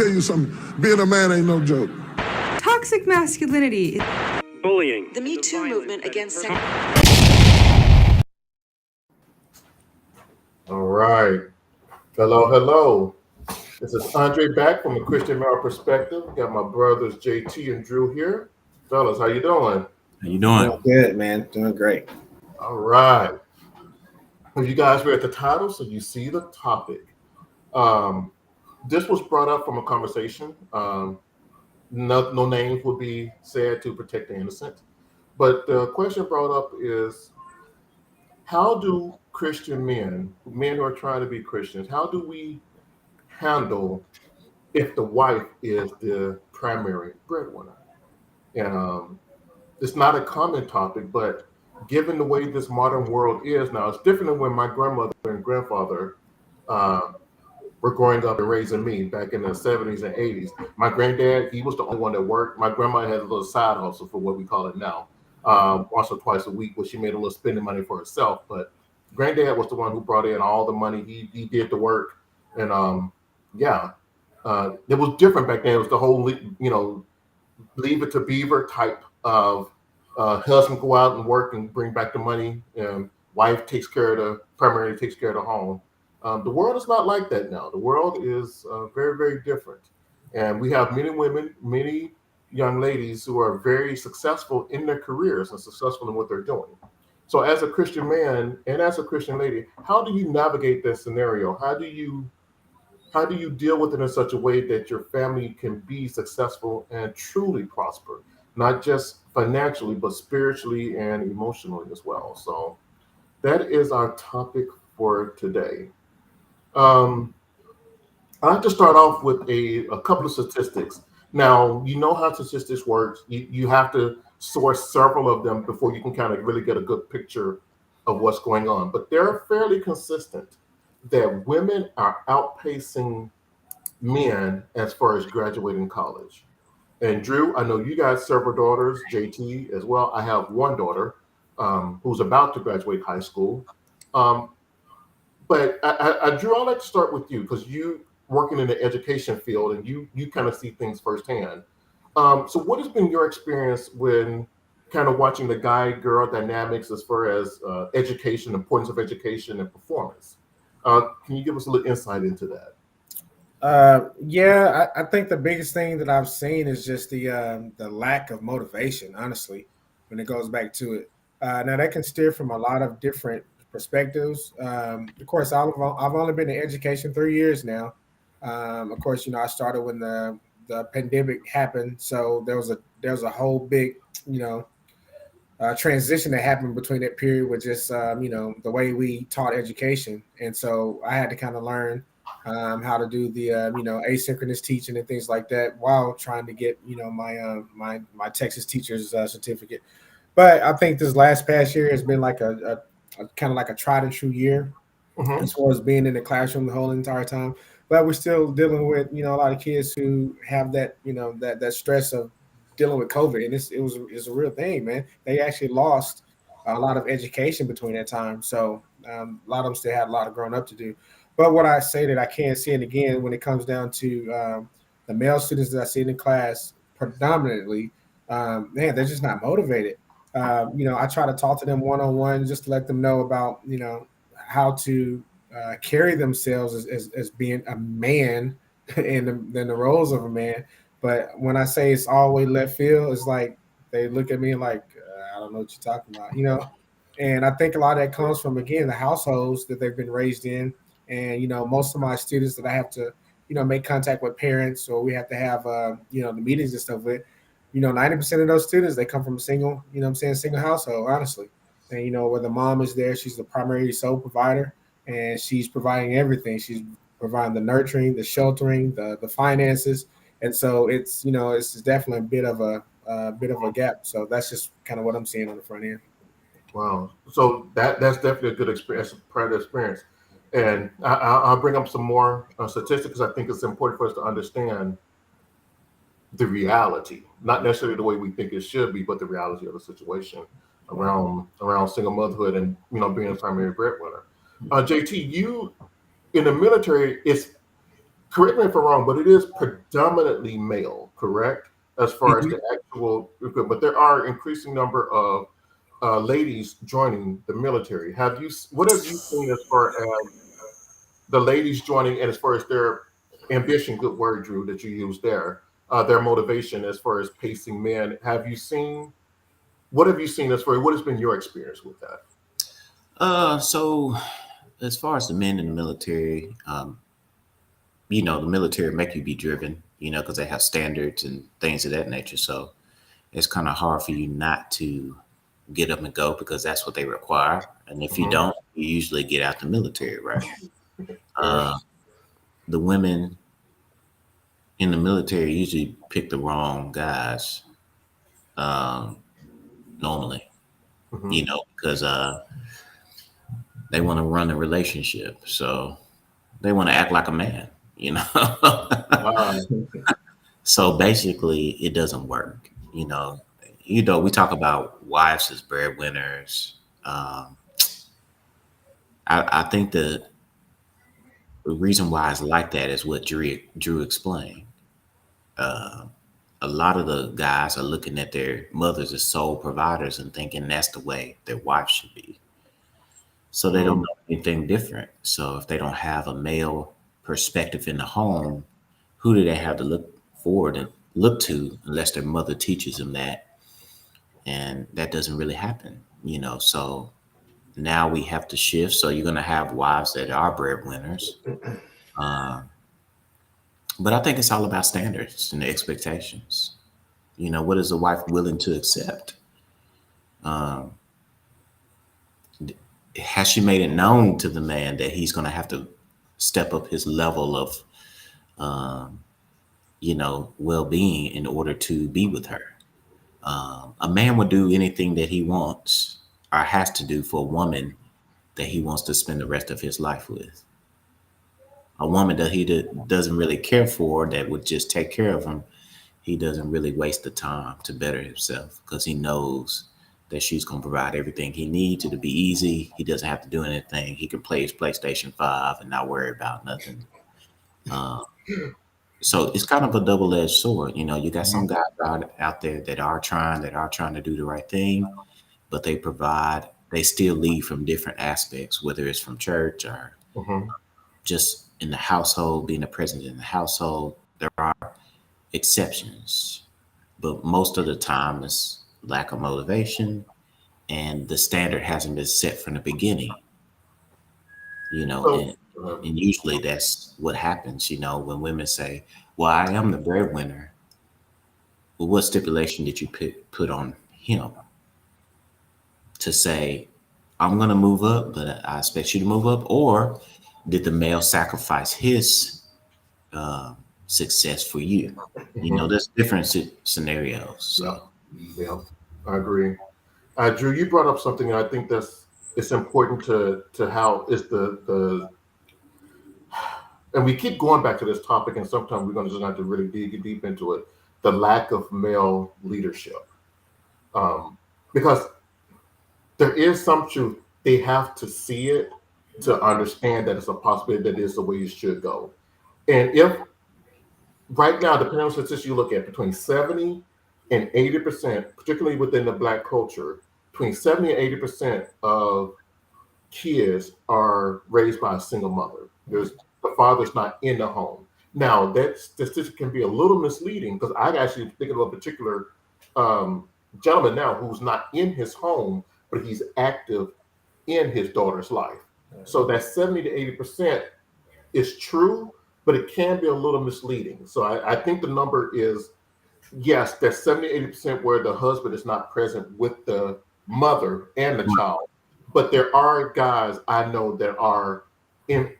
tell you something. Being a man ain't no joke. Toxic masculinity. Bullying. The Me Too movement against sex. All right. Hello. This is Andre back from a Christian male perspective. Got my brothers JT and Drew here. Fellas, how you doing? How you doing? Doing good, man. Doing great. All right. Well, you guys read the title, so you see the topic. This was brought up from a conversation. No names will be said to protect the innocent. But the question brought up is, how do Christian men who are trying to be Christians, how do we handle if the wife is the primary breadwinner? And it's not a common topic, but given the way this modern world is now, it's different than when my grandmother and grandfather were growing up and raising me back in the 70s and 80s. My granddad, he was the only one that worked. My grandma had a little side hustle for what we call it now, once or twice a week, where she made a little spending money for herself. But granddad was the one who brought in all the money. He did the work. And it was different back then. It was the whole, leave it to beaver type of husband go out and work and bring back the money, and wife primarily takes care of the home. The world is not like that now. The world is very, very different. And we have many women, many young ladies who are very successful in their careers and successful in what they're doing. So as a Christian man and as a Christian lady, how do you navigate that scenario? How do you deal with it in such a way that your family can be successful and truly prosper, not just financially, but spiritually and emotionally as well? So that is our topic for today. I have to start off with a couple of statistics. Now, you know how statistics work. You have to source several of them before you can kind of really get a good picture of what's going on. But they're fairly consistent that women are outpacing men as far as graduating college. And Drew, I know you got several daughters, JT as well. I have one daughter who's about to graduate high school. But I Drew, I'd like to start with you because you working in the education field and you kind of see things firsthand. So what has been your experience when kind of watching the guy-girl dynamics as far as education, importance of education and performance? Can you give us a little insight into that? I think the biggest thing that I've seen is just the lack of motivation, honestly, when it goes back to it. Now that can steer from a lot of different perspectives. Of course, I've only been in education 3 years now. Of course, I started when the pandemic happened, so there was a whole big transition that happened between that period with just the way we taught education, and so I had to kind of learn how to do the asynchronous teaching and things like that while trying to get my Texas teacher's certificate. But I think this past year has been like a kind of like a tried and true year as far as being in the classroom the whole entire time. But we're still dealing with a lot of kids who have that that stress of dealing with COVID, and it's a real thing, man. They actually lost a lot of education between that time, so a lot of them still had a lot of growing up to do. But what I say that I can't see it again when it comes down to the male students that I see in the class, predominantly, man, they're just not motivated. I try to talk to them one-on-one just to let them know about how to carry themselves as being a man in the roles of a man. But when I say it's always left field, it's like they look at me like, I don't know what you're talking about, And I think a lot of that comes from, again, the households that they've been raised in. And, most of my students that I have to, make contact with parents, or we have to have, the meetings and stuff with, 90% of those students, they come from a single, single household, honestly. And, where the mom is there, she's the primary sole provider, and she's providing everything. She's providing the nurturing, the sheltering, the finances. And so it's definitely a bit of a gap. So that's just kind of what I'm seeing on the front end. Wow. So that's definitely a good experience, prior experience. And I'll bring up some more statistics. I think it's important for us to understand the reality, not necessarily the way we think it should be, but the reality of the situation around single motherhood and being a primary breadwinner. JT, you in the military, correct me if I'm wrong, but it is predominantly male, correct? As far as the actual, but there are increasing number of ladies joining the military. What have you seen as far as the ladies joining, and as far as their ambition, good word, Drew, that you used there, their motivation as far as pacing men? What have you seen as far? What has been your experience with that? So as far as the men in the military, the military make you be driven, because they have standards and things of that nature. So it's kind of hard for you not to get up and go because that's what they require. And if you Mhm. don't, you usually get out the military, right? Fair. Uh, the women in the military usually pick the wrong guys, um, normally, Mhm. because they want to run a relationship. So they want to act like a man. Uh, So basically, it doesn't work. We talk about wives as breadwinners. I think the reason why it's like that is what Drew explained. Uh, a lot of the guys are looking at their mothers as sole providers and thinking that's the way their wife should be. So they don't mhm. know anything different. So if they don't have a male perspective in the home, who do they have to look forward and look to unless their mother teaches them that? And that doesn't really happen. So now we have to shift. So you're going to have wives that are breadwinners. Uh, but I think it's all about standards and expectations. What is a wife willing to accept? Um, has she made it known to the man that he's going to have to step up his level of, um, well-being in order to be with her? A man would do anything that he wants or has to do for a woman that he wants to spend the rest of his life with. A woman that doesn't really care for, that would just take care of him, he doesn't really waste the time to better himself because he knows that she's going to provide everything he needs. It'll be easy. He doesn't have to do anything. He can play his PlayStation 5 and not worry about nothing. Uh, so it's kind of a double-edged sword. You got some Mhm. guys out there that are trying to do the right thing, but they still lead from different aspects, whether it's from church or Mhm. just in the household, being a presence in the household. There are exceptions, but most of the time it's lack of motivation and the standard hasn't been set from the beginning, So, and usually that's what happens, when women say, well, I am the breadwinner. Well, what stipulation did you put on him to say, I'm going to move up, but I expect you to move up? Or did the male sacrifice his uh, success for you? mhm. There's different scenarios. Yeah, So, yeah, I agree. Drew, you brought up something, and I think that's it's important to how is the and we keep going back to this topic, and sometimes we're going to just have to really dig deep into it. The lack of male leadership, um, because there is some truth. They have to see it to understand that it's a possibility that is the way it should go. And if right now, depending on the statistics you look at, between 70 and 80%, particularly within the Black culture, between 70 and 80% of kids are raised by a single mother. The father's not in the home. Now, that statistic can be a little misleading because I actually think of a particular um, gentleman now who's not in his home, but he's active in his daughter's life. So that 70 to 80% is true, but it can be a little misleading. So I think the number is yes, that's 70, 80% where the husband is not present with the mother and the child. But there are guys I know that are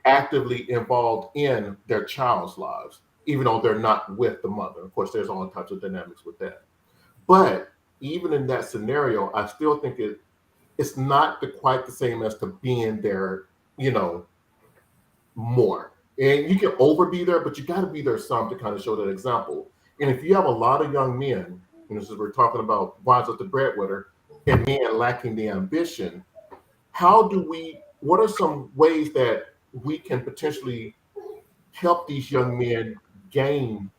actively involved in their child's lives, even though they're not with the mother. Of course, there's all types of dynamics with that. But even in that scenario, I still think it's not quite the same as to being there, you know, more. And you can over be there, but you got to be there some to kind of show that example. And if you have a lot of young men, and this is we're talking about wives of the breadwinner, and men lacking the ambition, what are some ways that we can potentially help these young men gain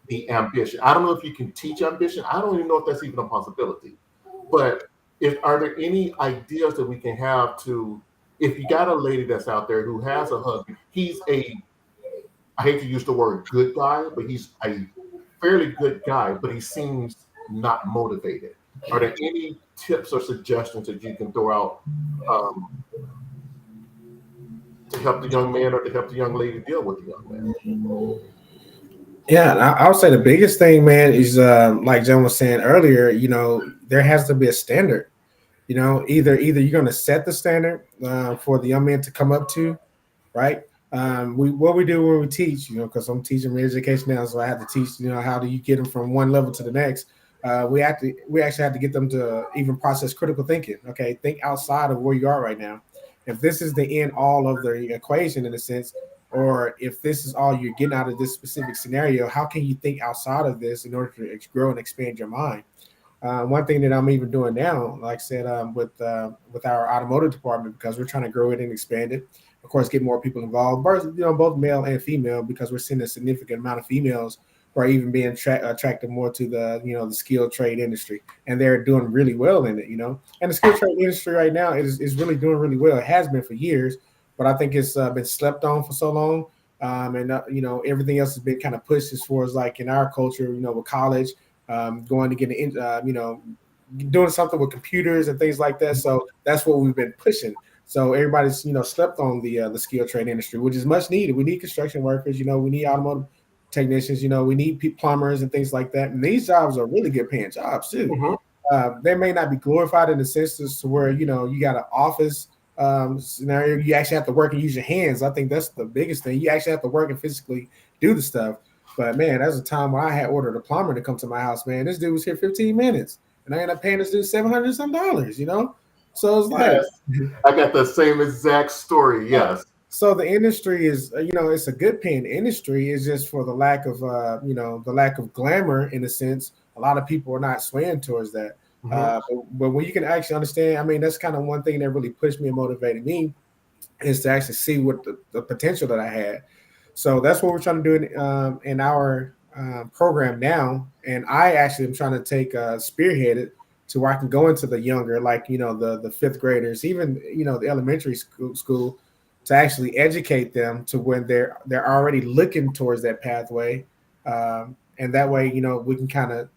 the ambition. I don't know if you can teach ambition. I don't even know if that's even a possibility. But are there any ideas that we can have to, if you got a lady that's out there who has a husband, he's I hate to use the word good guy, but he's a fairly good guy, but he seems not motivated. Are there any tips or suggestions that you can throw out um, to help the young man or to help the young lady deal with the young man? Yeah, and I would say the biggest thing, man, is like John was saying earlier. There has to be a standard. Either you're going to set the standard for the young man to come up to, right? What we do when we teach, because I'm teaching education now, so I have to teach, how do you get them from one level to the next? We actually have to get them to even process critical thinking. Okay, think outside of where you are right now. If this is the end all of the equation in a sense, or if this is all you're getting out of this specific scenario, how can you think outside of this in order to grow and expand your mind? One thing that I'm even doing now, like I said, with our automotive department, because we're trying to grow it and expand it. Of course, get more people involved, both male and female, because we're seeing a significant amount of females who are even being attracted more to the skilled trade industry, and they're doing really well in it. And the skilled trade industry right now is really doing really well. It has been for years, but I think it's been slept on for so long. And everything else has been kind of pushed as far as like in our culture, with college, going to get doing something with computers and things like that. So that's what we've been pushing. So everybody's slept on the skilled trade industry, which is much needed. We need construction workers. We need automotive technicians. We need plumbers and things like that. And these jobs are really good paying jobs too. Mm-hmm. They may not be glorified in the sense to where you got an office scenario. You actually have to work and use your hands. I think that's the biggest thing. You actually have to work and physically do the stuff. But man, there's a time when I had ordered a plumber to come to my house. Man, this dude was here 15 minutes, and I ended up paying this dude $700 some dollars. So it's like, Yes, I got the same exact story. Yes. So the industry is, it's a good paying industry. It's just for the lack of, the lack of glamour in a sense. A lot of people are not swaying towards that. Mm-hmm. But when you can actually understand, I mean, that's kind of one thing that really pushed me and motivated me is to actually see what the potential that I had. So that's what we're trying to do in our program now. And I actually am trying to take spearhead it to where I can go into the younger, like, the fifth graders, even, the elementary school to actually educate them to when they're already looking towards that pathway. And that way, we can kind of,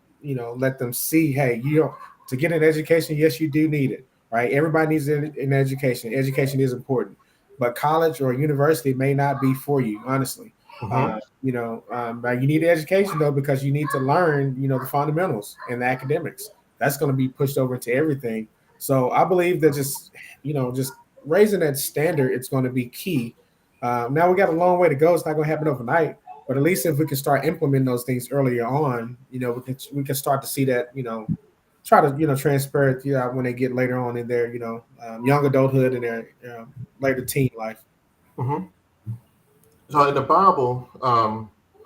let them see, hey, to get an education, yes, you do need it, right? Everybody needs an education. Education is important, but college or university may not be for you, honestly. Mm-hmm. But you need education though, because you need to learn, the fundamentals and the academics. That's going to be pushed over into everything. So I believe that just raising that standard, it's going to be key. Now we got a long way to go. It's not going to happen overnight, but at least if we can start implementing those things earlier on, we can start to see that, try to transfer it when they get later on in their young adulthood and their later teen life. Mm-hmm. So in the Bible,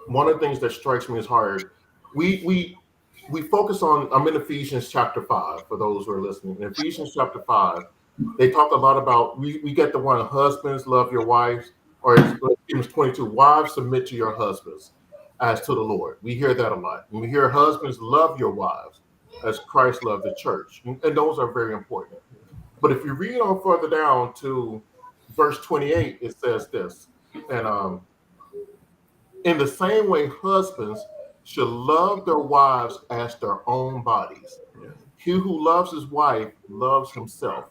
one of the things that strikes me as hard, we focus on. I'm in Ephesians chapter 5 for those who are listening. In Ephesians chapter 5, they talk a lot about we get the one husbands love your wives, or Ephesians 22, wives submit to your husbands as to the Lord. We hear that a lot, and we hear husbands love your wives as Christ loved the church, and those are very important. But if you read on further down to verse 28, it says this, and in the same way, husbands should love their wives as their own bodies. He who loves his wife loves himself.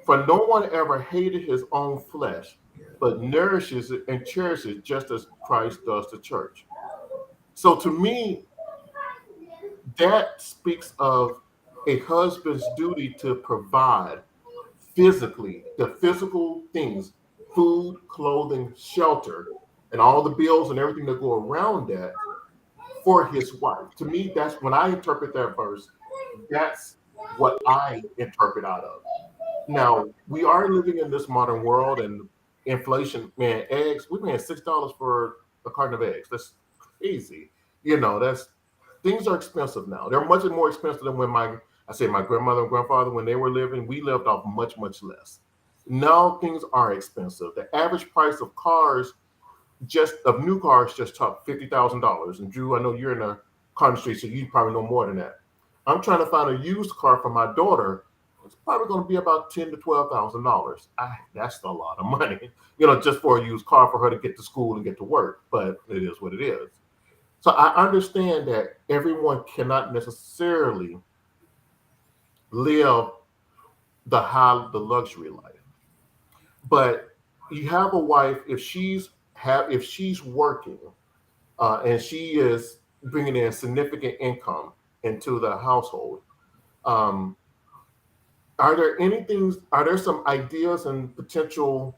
For no one ever hated his own flesh, but nourishes it and cherishes it just as Christ does the church. So to me, that speaks of a husband's duty to provide physically, the physical things, food, clothing, shelter, and all the bills and everything that go around that for his wife. To me, that's when I interpret that verse, that's what I interpret out of. Now, we are living in this modern world and inflation, man, eggs, we're paying $6 for a carton of eggs. That's crazy. That's things are expensive now. They're much more expensive than when my grandmother and grandfather, when they were living, we lived off much, much less. Now things are expensive. The average price of cars, just of new cars just top $50,000. And Drew, I know you're in the car industry, so you probably know more than that. I'm trying to find a used car for my daughter. It's probably going to be about $10,000 to $12,000. That's a lot of money, just for a used car for her to get to school and get to work. But it is what it is. So I understand that everyone cannot necessarily live the luxury life, but you have a wife, if she's working and she is bringing in significant income into the household. Um, are there some ideas and potential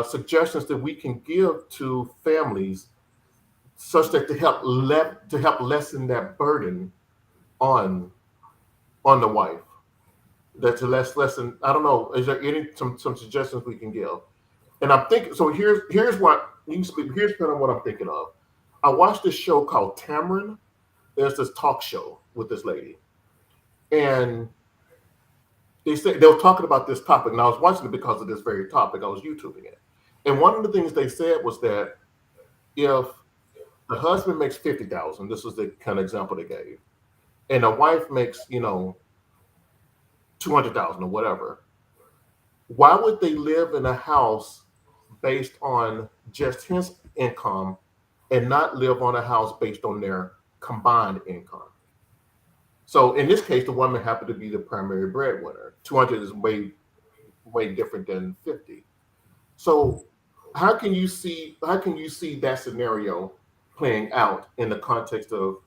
suggestions that we can give to families such that to help lessen that burden on the wife? That to lessen, I don't know, is there some suggestions we can give? And I'm thinking, so here's what you can speak, here's kind of what I'm thinking of. I watched this show called Tamron. There's this talk show with this lady, and they were talking about this topic, and I was watching it because of this very topic. I was YouTubing it, and one of the things they said was that if the husband makes 50,000, this was the kind of example they gave, and the wife makes 200,000 or whatever, why would they live in a house based on just his income and not live on a house based on their combined income? So in this case, the woman happened to be the primary breadwinner. 200 is way different than 50. So how can you see that scenario playing out in the context of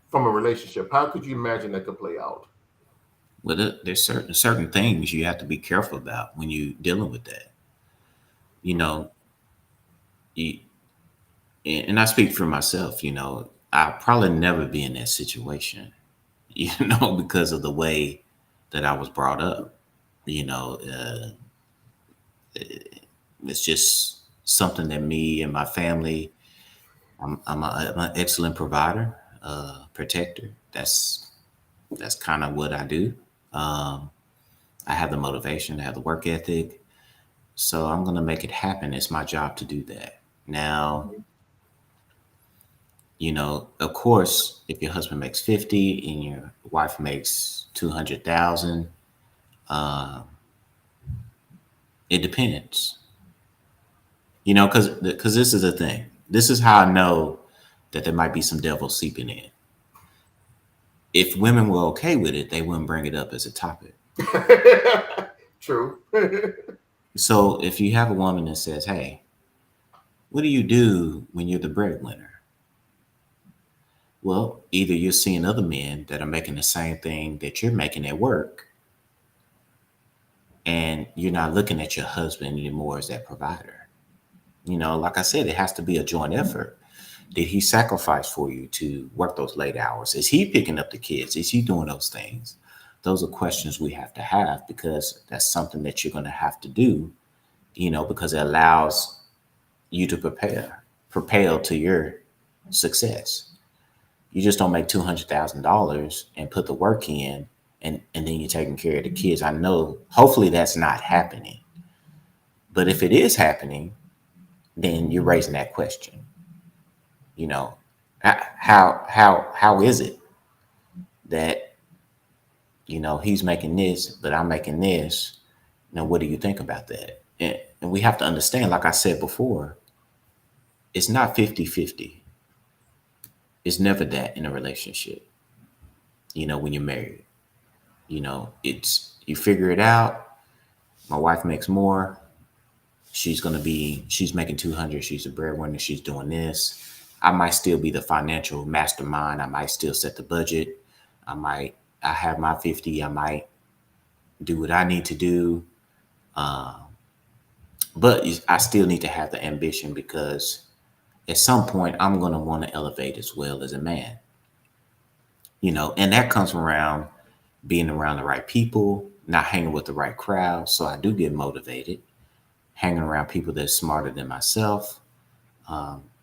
from a relationship? How could you imagine that could play out? Well, there's certain things you have to be careful about when you're dealing with that. You know, you, and I speak for myself. I'll probably never be in that situation. Because of the way that I was brought up. You know, uh, it's just something that me and my family. I'm an excellent provider, protector. That's kind of what I do. Um, I have the motivation, I have the work ethic, so I'm gonna make it happen. It's my job to do that. Now, of course, if your husband makes 50 and your wife makes 200,000, uh, it depends. Because this is the thing. This is how I know that there might be some devil seeping in. If women were okay with it, they wouldn't bring it up as a topic. True. So if you have a woman that says, "Hey, what do you do when you're the breadwinner?" Well, either you're seeing other men that are making the same thing that you're making at work, and you're not looking at your husband anymore as that provider. Like I said, it has to be a joint effort. Did he sacrifice for you to work those late hours? Is he picking up the kids? Is he doing those things? Those are questions we have to have, because that's something that you're going to have to do, because it allows you to propel to your success. You just don't make $200,000 and put the work in, and then you're taking care of the kids. I know, hopefully that's not happening. But if it is happening, then you're raising that question. You know, how is it that he's making this, but I'm making this? What do you think about that? And we have to understand, like I said before, it's not 50-50. It's never that in a relationship. When you're married, it's you figure it out. My wife makes more. She's making 200. She's a breadwinner. She's doing this. I might still be the financial mastermind. I might still set the budget. I have my 50. I might do what I need to do. Um, but I still need to have the ambition, because at some point I'm going to want to elevate as well as a man, and that comes around being around the right people, not hanging with the right crowd. So I do get motivated, hanging around people that's smarter than myself.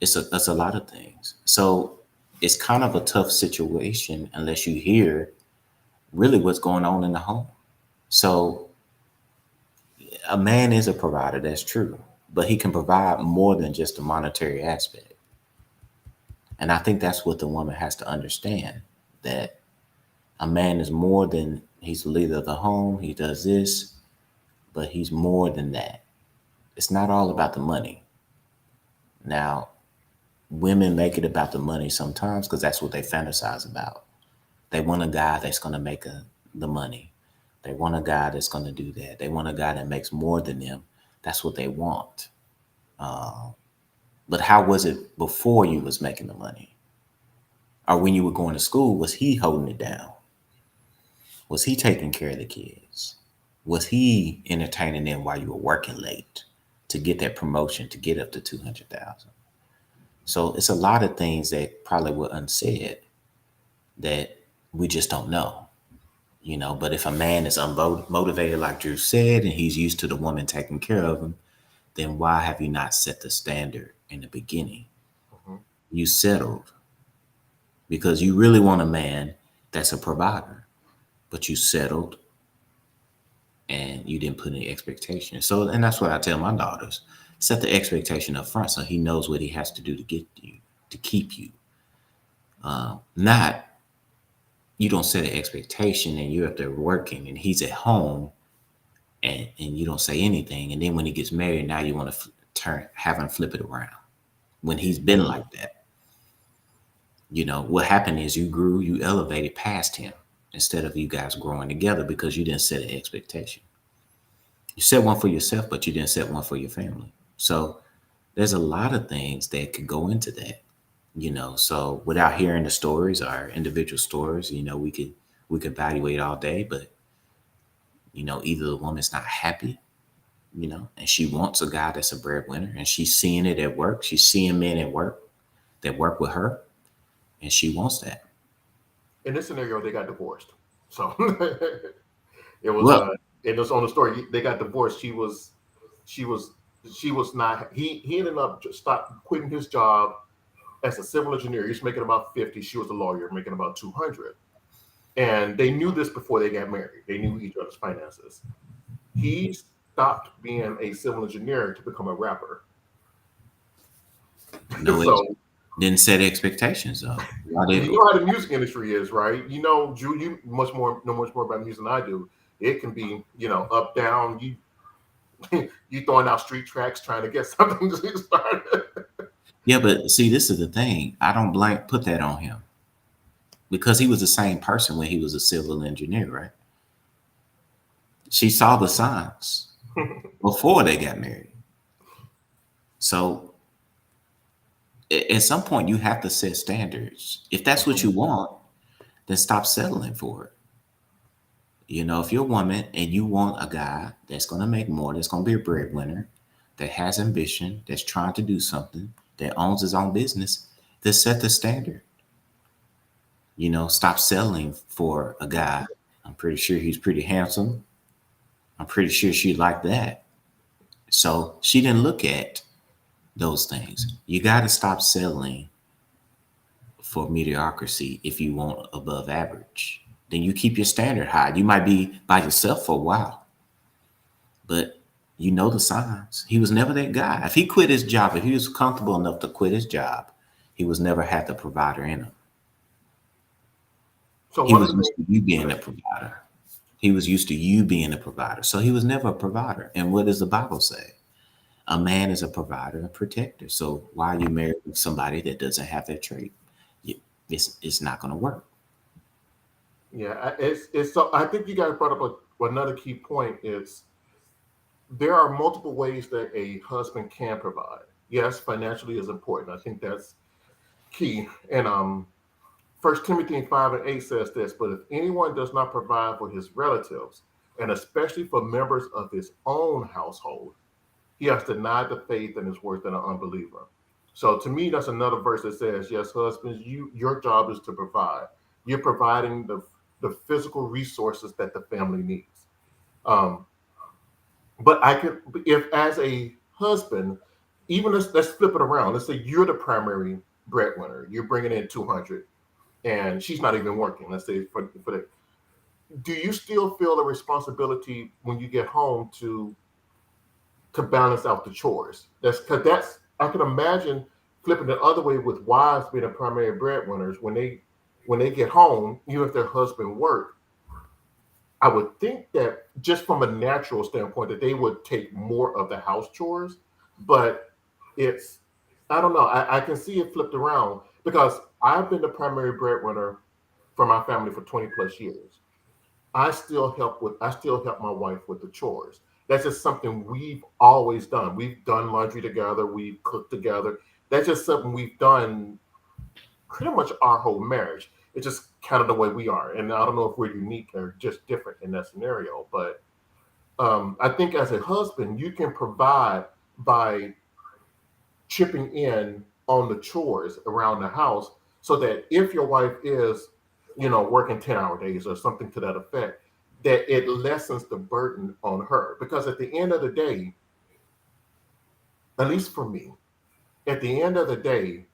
It's a lot of things. So it's kind of a tough situation unless you hear really what's going on in the home. So a man is a provider. That's true. but he can provide more than just the monetary aspect. And I think that's what the woman has to understand, that a man is more than he's the leader of the home, he does this, but he's more than that. It's not all about the money. Now, women make it about the money sometimes because that's what they fantasize about. They want a guy that's going to make the money. They want a guy that's going to do that. They want a guy that makes more than them. That's what they want. But how was it before you was making the money? Or when you were going to school, was he holding it down? Was he taking care of the kids? Was he entertaining them while you were working late to get that promotion to get up to 200,000? So it's a lot of things that probably were unsaid that we just don't know, But if a man is unmotivated, like Drew said, and he's used to the woman taking care of him, then why have you not set the standard in the beginning? Mhm. You settled because you really want a man that's a provider, but you settled and you didn't put any expectation. So, and that's what I tell my daughters: set the expectation up front so he knows what he has to do to get you, to keep you. Not you don't set an expectation and you're up there working and he's at home and you don't say anything. And then when he gets married, now you want to have him flip it around when he's been like that. What happened is you grew, you elevated past him instead of you guys growing together because you didn't set an expectation. You set one for yourself, but you didn't set one for your family. So there's a lot of things that could go into that, So without hearing the stories, our individual stories, we could evaluate all day, but either the woman's not happy, and she wants a guy that's a breadwinner, and she's seeing it at work. She's seeing men at work that work with her, and she wants that. In this scenario, they got divorced. So it was Well, it was on the story. They got divorced. She was not. He ended up just quitting his job as a civil engineer. He was making about 50. She was a lawyer making about 200. And they knew this before they got married. They knew each other's finances. He stopped being a civil engineer to become a rapper. no, it So didn't set expectations though. Why you did know how the music industry is, right? Drew, you know much more about music than I do. It can be, up, down. You throwing out street tracks trying to get something to start. Yeah, but see, this is the thing. I don't put that on him because he was the same person when he was a civil engineer, right? She saw the signs before they got married. So at some point, you have to set standards. If that's what you want, then stop settling for it. If you're a woman and you want a guy that's going to make more, that's going to be a breadwinner, that has ambition, that's trying to do something, that owns his own business, then set the standard. Stop settling for a guy. I'm pretty sure he's pretty handsome. I'm pretty sure she liked that. So she didn't look at those things. You got to stop settling for mediocrity if you want above average. Then you keep your standard high. You might be by yourself for a while, but you know the signs. He was never that guy. If he quit his job, if he was comfortable enough to quit his job, he was never had the provider in him. So He one was of the used to you being a provider. He was used to you being a provider. So he was never a provider. And what does the Bible say? A man is a provider and protector. So why are you married with somebody that doesn't have that trait? It's not going to work. it's so I think you guys brought up another key point is there are multiple ways that a husband can provide. Yes, financially is important. I think that's key. And 1 Timothy 5:8 says this, but if anyone does not provide for his relatives, and especially for members of his own household, he has denied the faith and is worse than an unbeliever. So to me, that's another verse that says, yes, husbands, your job is to provide. You're providing the physical resources that the family needs. Um, but if as a husband, even let's flip it around. Let's say you're the primary breadwinner. You're bringing in 200 and she's not even working. Let's say for the, do you still feel the responsibility when you get home to to balance out the chores. That's I can imagine flipping the other way with wives being the primary breadwinners when they get home, even if their husband work. I would think that just from a natural standpoint that they would take more of the house chores, but it's I don't know. I can see it flipped around because I've been the primary breadwinner for my family for 20 plus years. I still help my wife with the chores. That's just something we've always done. We've done laundry together, we've cooked together. That's just something we've done pretty much our whole marriage. It's just kind of the way we are. And I don't know if we're unique or just different in that scenario, but I think as a husband, you can provide by chipping in on the chores around the house so that if your wife is, working 10-hour days or something to that effect, that it lessens the burden on her. Because at the end of the day, at least for me, at the end of the day,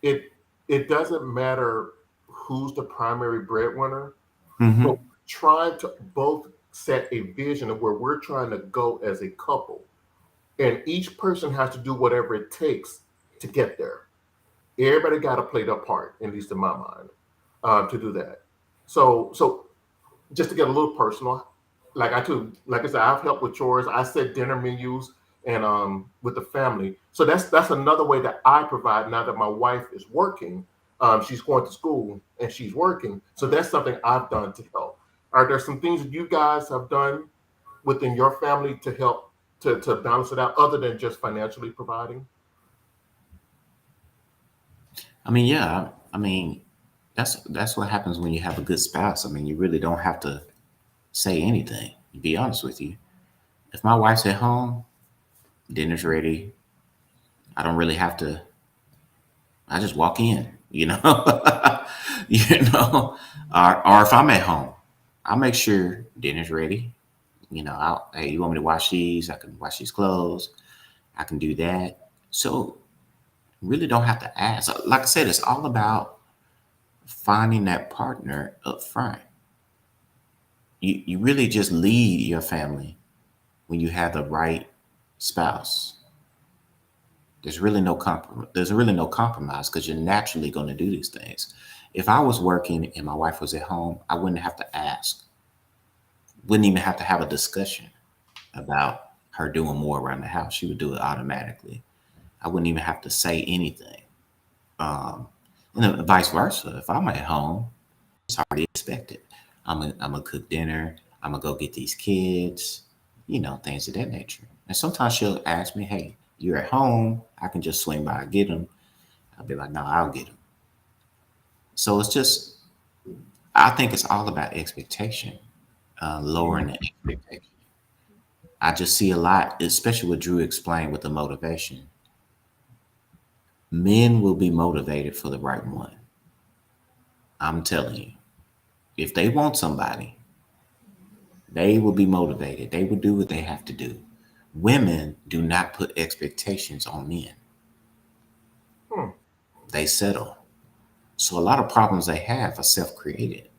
it it doesn't matter who's the primary breadwinner, but Hmm. trying to both set a vision of where we're trying to go as a couple. And each person has to do whatever it takes to get there. Everybody got to play their part, at least in my mind, to do that. So just to get a little personal, like I said, I've helped with chores. I set dinner menus and with the family. So that's another way that I provide now that my wife is working. She's going to school and she's working. So that's something I've done to help. Are there some things that you guys have done within your family to help to balance it out, other than just financially providing? I mean, yeah. I mean, that's what happens when you have a good spouse. I mean, you really don't have to say anything. To be honest with you, if my wife's at home, dinner's ready. I don't really have to. I just walk in, you know, or if I'm at home, I'll make sure dinner's ready. Hey, you want me to wash these? I can wash these clothes. I can do that. So really don't have to ask. Like I said, it's all about finding that partner up front. You really just lead your family when you have the right spouse. There's really no compromise because you're naturally going to do these things. If I was working and my wife was at home, I wouldn't have to ask. Wouldn't even have to have a discussion about her doing more around the house. She would do it automatically. I wouldn't even have to say anything. Um, and vice versa. If I'm at home, it's already expected. I'm gonna cook dinner. I'm gonna go get these kids. Things of that nature. And sometimes she'll ask me, "Hey, you're at home. I can just swing by and get them." I'll be like, "No, I'll get them." So it's just, I think it's all about expectation, lowering the expectation. I just see a lot, especially what Drew explained with the motivation. Men will be motivated for the right one. I'm telling you, if they want somebody, they will be motivated. They will do what they have to do. Women do not put expectations on men. Hmm. They settle. So a lot of problems they have are self-created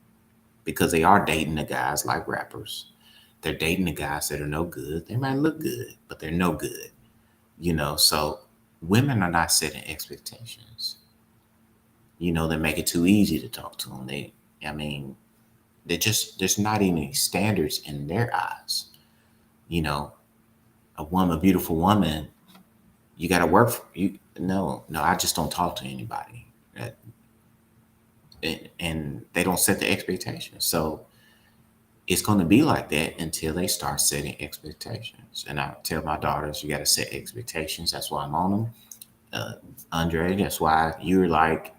because they are dating the guys like rappers. They're dating the guys that are no good. They might look good, but they're no good. So women are not setting expectations. They make it too easy to talk to them. I mean, there's not any standards in their eyes. You know, a beautiful woman, you got to work for you. No, no, I just don't talk to anybody. And they don't set the expectations. So it's going to be like that until they start setting expectations. And I tell my daughters, you got to set expectations. That's why I'm on them. Uh, Andre, that's why you're like,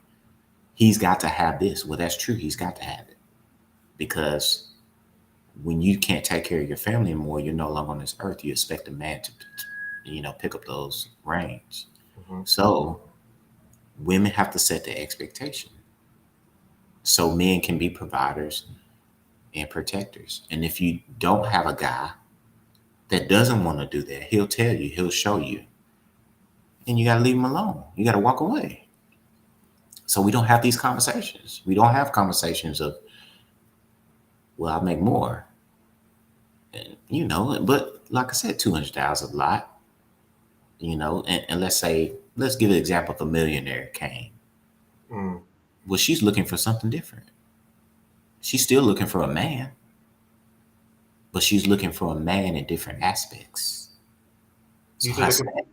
he's got to have this. Well, that's true. He's got to have it because when you can't take care of your family anymore, you're no longer on this earth. You expect a man to, pick up those reins. Hmm. So women have to set the expectation so men can be providers and protectors. And if you don't have a guy that doesn't want to do that, he'll tell you, he'll show you, and you got to leave him alone. You got to walk away. So we don't have these conversations. We don't have conversations of, well, I make more. And, but like I said, 200,000 a lot. And let's give an example of a millionaire came. Mm. Well, she's looking for something different. She's still looking for a man, but she's looking for a man in different aspects. So You said they can.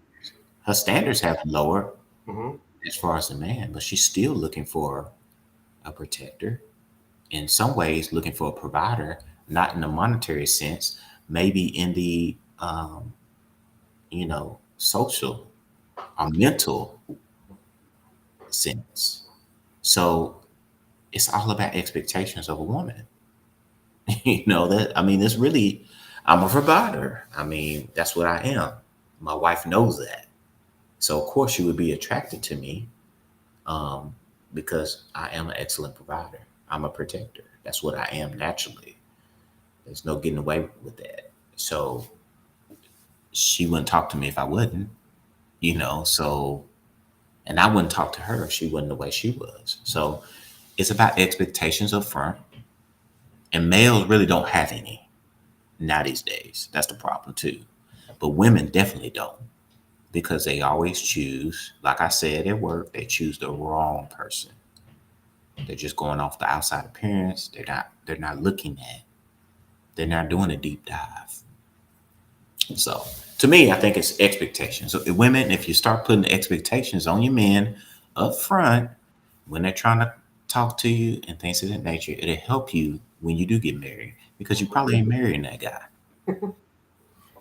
her standards have lowered Mm-hmm. as far as a man, but she's still looking for a protector. In some ways, looking for a provider, not in a monetary sense, maybe in the social or mental sense. So it's all about expectations of a woman. It's really, I'm a provider. That's what I am. My wife knows that. So of course she would be attracted to me, um, because I am an excellent provider. I'm a protector. That's what I am naturally. There's no getting away with that. So she wouldn't talk to me if I wouldn't, so, and I wouldn't talk to her if she wasn't the way she was. So it's about expectations up front. And males really don't have any now these days. That's the problem too. But women definitely don't, because they always choose, like I said at work, they choose the wrong person. They're just going off the outside appearance. They're not looking at, they're not doing a deep dive. So to me, I think it's expectations. So women, if you start putting expectations on your men up front when they're trying to talk to you and things of that nature, it'll help you when you do get married, because you probably ain't marrying that guy.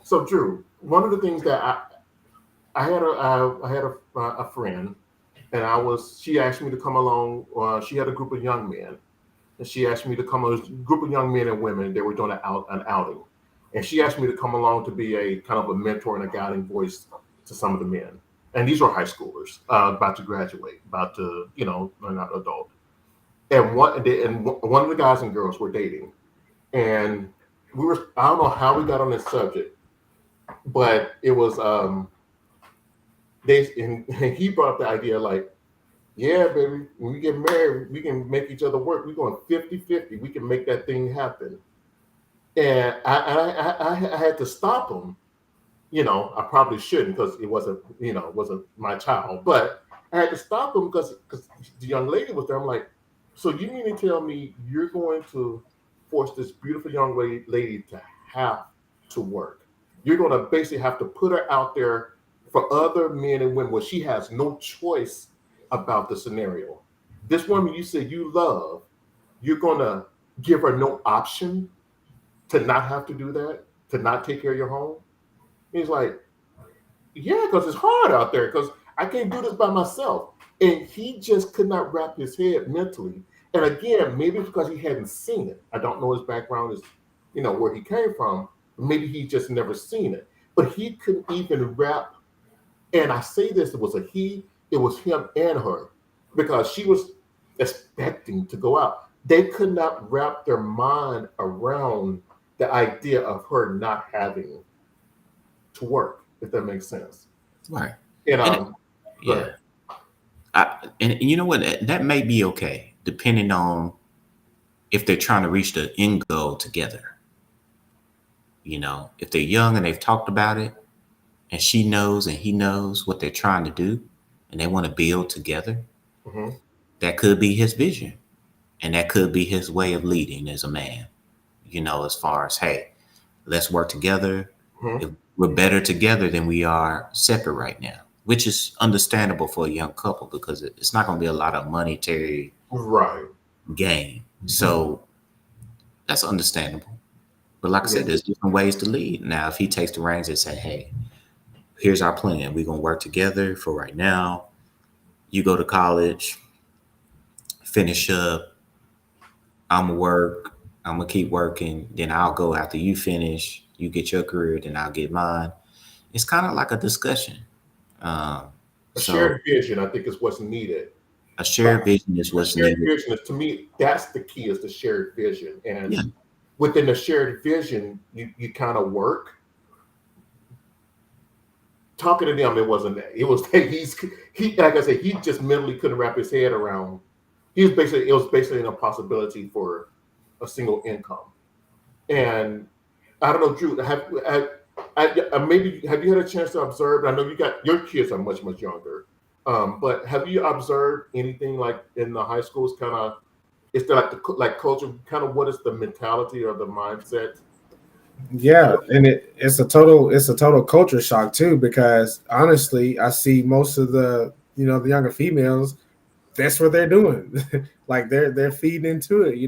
So Drew, one of the things that I had a friend, and she asked me to come along. She had a group of young men, and she asked me to come. It was a group of young men and women. They were doing an outing, and she asked me to come along to be a kind of a mentor and a guiding voice to some of the men. And these were high schoolers, about to graduate, about to, they're not adult. And one of the guys and girls were dating, and I don't know how we got on this subject, but it was and he brought up the idea like, yeah, baby, when we get married, we can make each other work. We're going 50-50. We can make that thing happen. And I had to stop him. I probably shouldn't, because it wasn't my child. But I had to stop him because the young lady was there. I'm like, so you mean to tell me you're going to force this beautiful young lady to have to work? You're going to basically have to put her out there for other men and women where she has no choice about the scenario. This woman you said you love, you're going to give her no option to not have to do that, to not take care of your home? He's like, yeah, because it's hard out there, because I can't do this by myself. And he just could not wrap his head mentally. And again, maybe it's because he hadn't seen it. I don't know his background is, where he came from. Maybe he just never seen it. But he couldn't even wrap, and I say this, it was a he, it was him and her, because she was expecting to go out. They could not wrap their mind around the idea of her not having to work, if that makes sense. Right. And And go yeah. ahead. And you know what? That may be okay, depending on if they're trying to reach the end goal together. If they're young and they've talked about it, and she knows and he knows what they're trying to do, and they want to build together, Hmm. that could be his vision. And that could be his way of leading as a man, as far as, hey, let's work together. Hmm. If we're better together than we are separate right now, which is understandable for a young couple, because it's not going to be a lot of monetary Right. gain. So that's understandable. But like I Yeah. said, there's different ways to lead. Now, if he takes the reins and say, hey, here's our plan. We're going to work together for right now. You go to college, finish up. I'm going to work. I'm going to keep working. Then I'll go after you finish. You get your career, then I'll get mine. It's kind of like a discussion. Um, A so shared vision, I think, is what's needed. a But shared vision is a what's shared needed. vision is, to me, that's the key, is the shared vision. Yeah. And within the shared vision, you kind of work. Talking to them, it wasn't that. It was that he like I said, he just mentally couldn't wrap his head around. It was basically an impossibility for a single income. And I don't know, Drew, Maybe have you had a chance to observe? I know you got your kids are much younger, but have you observed anything like in the high schools? Kind of, is there like like culture? Kind of, what is the mentality or the mindset? Yeah, and it's a total culture shock too, because honestly, I see most of the younger females, that's what they're doing. Like they're feeding into it,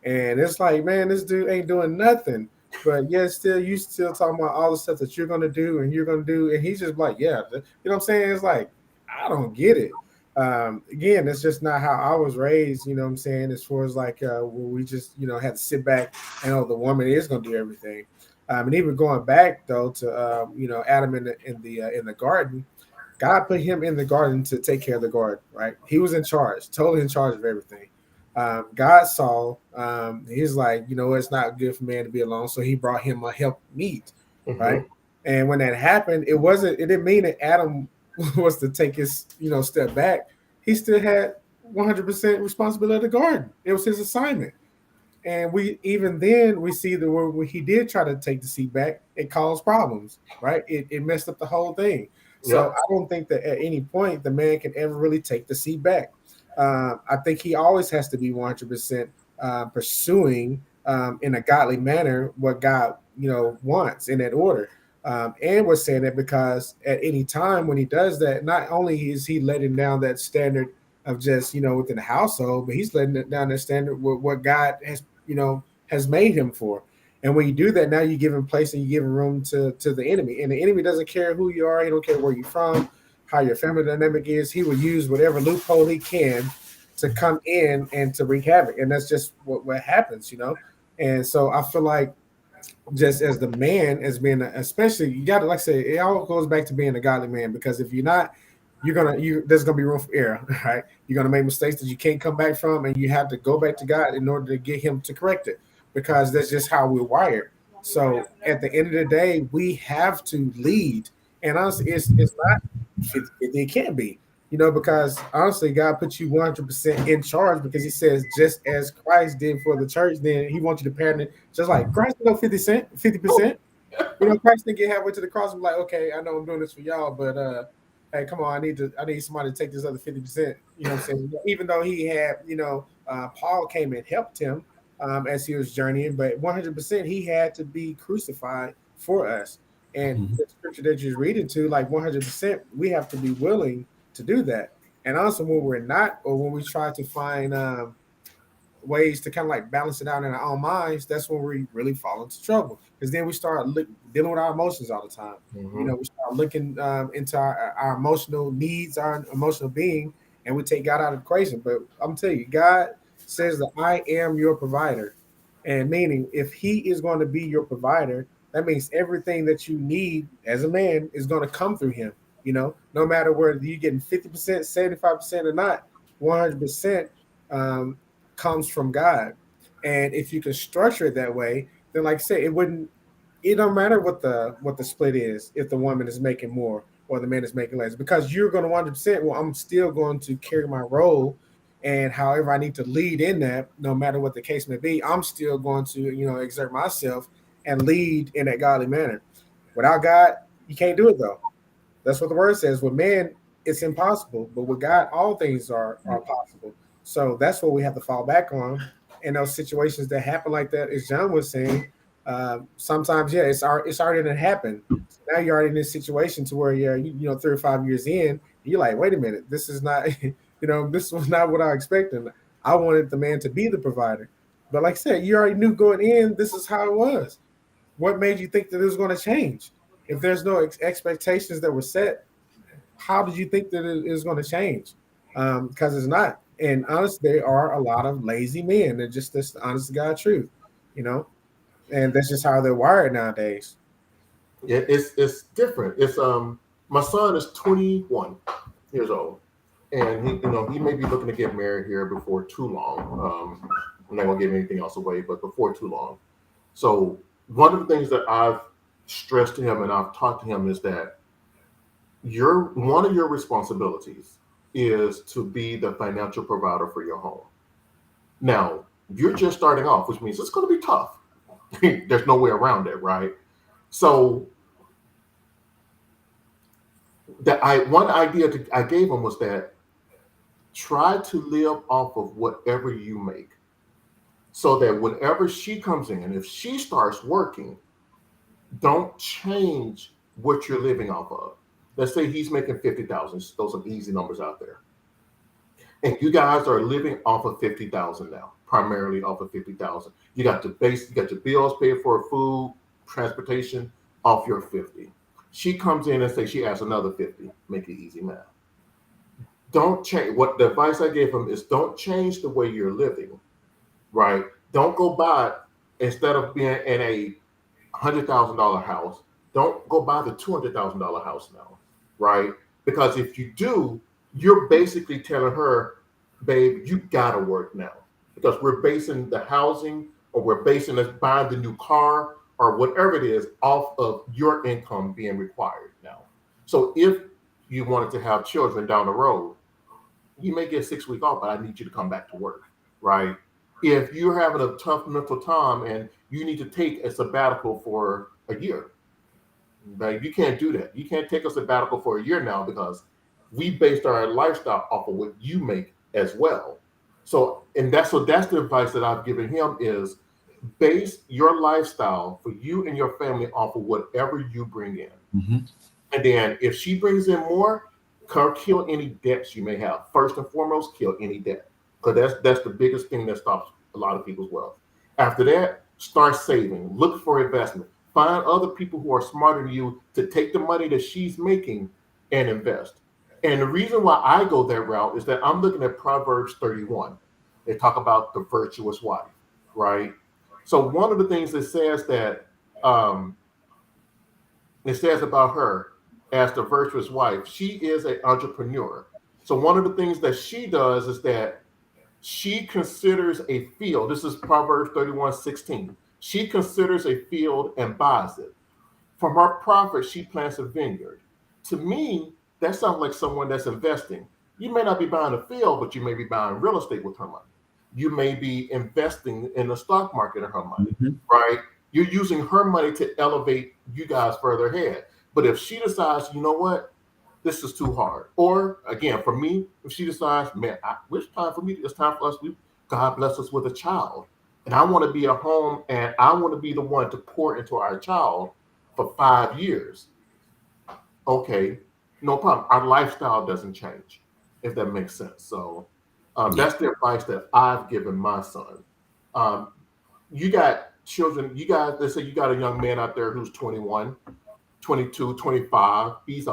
and it's like, man, this dude ain't doing nothing. But yet still you still talking about all the stuff that you're gonna do and you're gonna do, and he's just like, yeah, what I'm saying? It's like, I don't get it. Again, that's just not how I was raised, what I'm saying, as far as like where we just, had to sit back and the woman is gonna do everything. And even going back though to Adam in the garden, God put him in the garden to take care of the garden, right? He was in charge, totally in charge of everything. God saw, he's like, it's not good for man to be alone. So he brought him a help meet, right? Hmm. And when that happened, it didn't mean that Adam was to take his, step back. He still had 100% responsibility of the garden. It was his assignment. And we even then we see the where he did try to take the seat back, it caused problems, right? It messed up the whole thing. So Yep. I don't think that at any point the man can ever really take the seat back. I think he always has to be 100% pursuing in a godly manner what God wants in that order. And we're saying that because at any time when he does that, not only is he letting down that standard of just within the household, but he's letting it down that standard with what God has made him for. And when you do that, now you give him place and you give him room to the enemy. And the enemy doesn't care who you are, he don't care where you're from, how your family dynamic is. He will use whatever loophole he can to come in and to wreak havoc. And that's just what happens. And so I feel like just as the man, as being especially, you got to, like I say, it all goes back to being a godly man, because if you're not, there's gonna be room for error. Right? You're gonna make mistakes that you can't come back from, and you have to go back to God in order to get him to correct it, because that's just how we're wired. So at the end of the day, we have to lead. And honestly, it's not 50, it can't be, because honestly, God put you 100% in charge, because he says, just as Christ did for the church, then he wants you to parent it just like Christ did 50%. Christ didn't get halfway to the cross and be like, okay, I know I'm doing this for y'all, but hey, come on, I need somebody to take this other 50%. You know what I'm saying? Even though he had, Paul came and helped him as he was journeying, but 100% he had to be crucified for us. And Mhm. the scripture that you're reading to, like 100%, we have to be willing to do that. And also when we're not, or when we try to find ways to kind of like balance it out in our own minds, that's when we really fall into trouble. Because then we start dealing with our emotions all the time. Hmm. We start looking into our emotional needs, our emotional being, and we take God out of the equation. But I'm telling you, God says that I am your provider. And meaning, if he is going to be your provider, that means everything that you need as a man is going to come through him. No matter whether you're getting 50%, 75% or not, 100% comes from God. And if you can structure it that way, then like I say, it don't matter what the split is, if the woman is making more or the man is making less, because you're going to 100%, well, I'm still going to carry my role, and however I need to lead in that, no matter what the case may be, I'm still going to exert myself and lead in that godly manner. Without God, you can't do it though. That's what the word says. With man, it's impossible, but with God, all things are possible. So that's what we have to fall back on. In those situations that happen like that, as John was saying, sometimes it's already done happened. So now you're already in this situation to where you're 3 or 5 years in. You're like, wait a minute, this is not this was not what I expected. I wanted the man to be the provider, but like I said, you already knew going in this is how it was. What made you think that it was going to change? If there's no expectations that were set, how did you think that it is going to change? Because it's not. And honestly, there are a lot of lazy men. They're just this honest to God truth, you know, and that's just how they're wired nowadays. Yeah, it's different. It's my son is 21 years old, and he may be looking to get married here before too long. I'm not gonna give anything else away, but before too long. So one of the things that I've stressed to him and I've taught to him is that your one of your responsibilities is to be the financial provider for your home. Now, you're just starting off, which means it's going to be tough. There's no way around it, right? So one idea I gave him was that try to live off of whatever you make, so that whenever she comes in, if she starts working, don't change what you're living off of. Let's say he's making 50,000. Those are easy numbers out there, and you guys are living off of 50,000 now, primarily off of 50,000. You got your bills paid for, food, transportation, off your 50. She comes in and say she has another 50. Make it easy math. Don't change. What the advice I gave him is don't change the way you're living, right? Don't go buy, instead of being in a $100,000 house, don't go buy the $200,000 house now, right? Because if you do, you're basically telling her, babe, you gotta work now, because we're basing the housing, or we're basing us buying the new car or whatever it is off of your income being required now. So if you wanted to have children down the road, you may get 6 weeks off, but I need you to come back to work, right? If you're having a tough mental time and you need to take a sabbatical for a year, right? You can't do that. You can't take a sabbatical for a year now, because we based our lifestyle off of what you make as well. So that's the advice that I've given him is base your lifestyle for you and your family off of whatever you bring in. Mm-hmm. And then if she brings in more, kill any debts you may have. First and foremost, kill any debt, because that's the biggest thing that stops a lot of people's wealth. After that, start saving. Look for investment. Find other people who are smarter than you to take the money that she's making and invest. And the reason why I go that route is that I'm looking at Proverbs 31. They talk about the virtuous wife, right? So one of the things that says that it says about her as the virtuous wife, she is an entrepreneur. So one of the things that she does is that she considers a field. This is Proverbs 31:16. She considers a field and buys it. From her profit, she plants a vineyard. To me, that sounds like someone that's investing. You may not be buying a field, but you may be buying real estate with her money. You may be investing in the stock market of her money, Mm-hmm. right? You're using her money to elevate you guys further ahead. But if she decides, you know what, this is too hard. Or again, for me, if she decides, man, it's time for me, it's time for us, God bless us with a child. And I want to be at home and I want to be the one to pour into our child for 5 years. Okay, no problem. Our lifestyle doesn't change, if that makes sense. So that's the advice that I've given my son. Um, you got children, let's say you got a young man out there who's 21, 22, 25. He's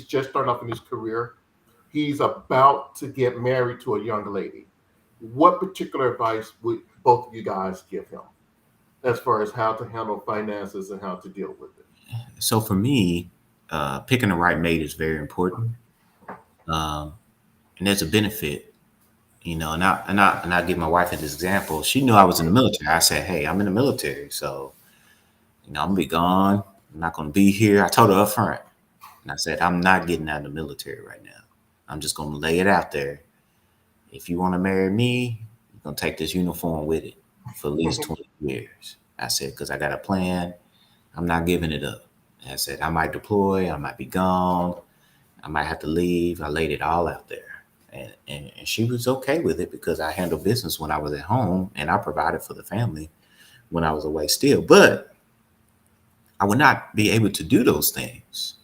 just starting off in his career. He's about to get married to a young lady. What particular advice would both of you guys give him as far as how to handle finances and how to deal with it? So for me, picking the right mate is very important, and there's a benefit, and I give my wife an example. She knew I was in the military. I said, "Hey, I'm in the military, so I'm gonna be gone. I'm not gonna be here." I told her up front, and I said, "I'm not getting out of the military right now. I'm just gonna lay it out there. If you want to marry me, you're gonna take this uniform with it for at least 20 years." I said, "Because I got a plan. I'm not giving it up." I said, "I might deploy. I might be gone. I might have to leave." I laid it all out there. And she was okay with it because I handled business when I was at home and I provided for the family when I was away still. But I would not be able to do those things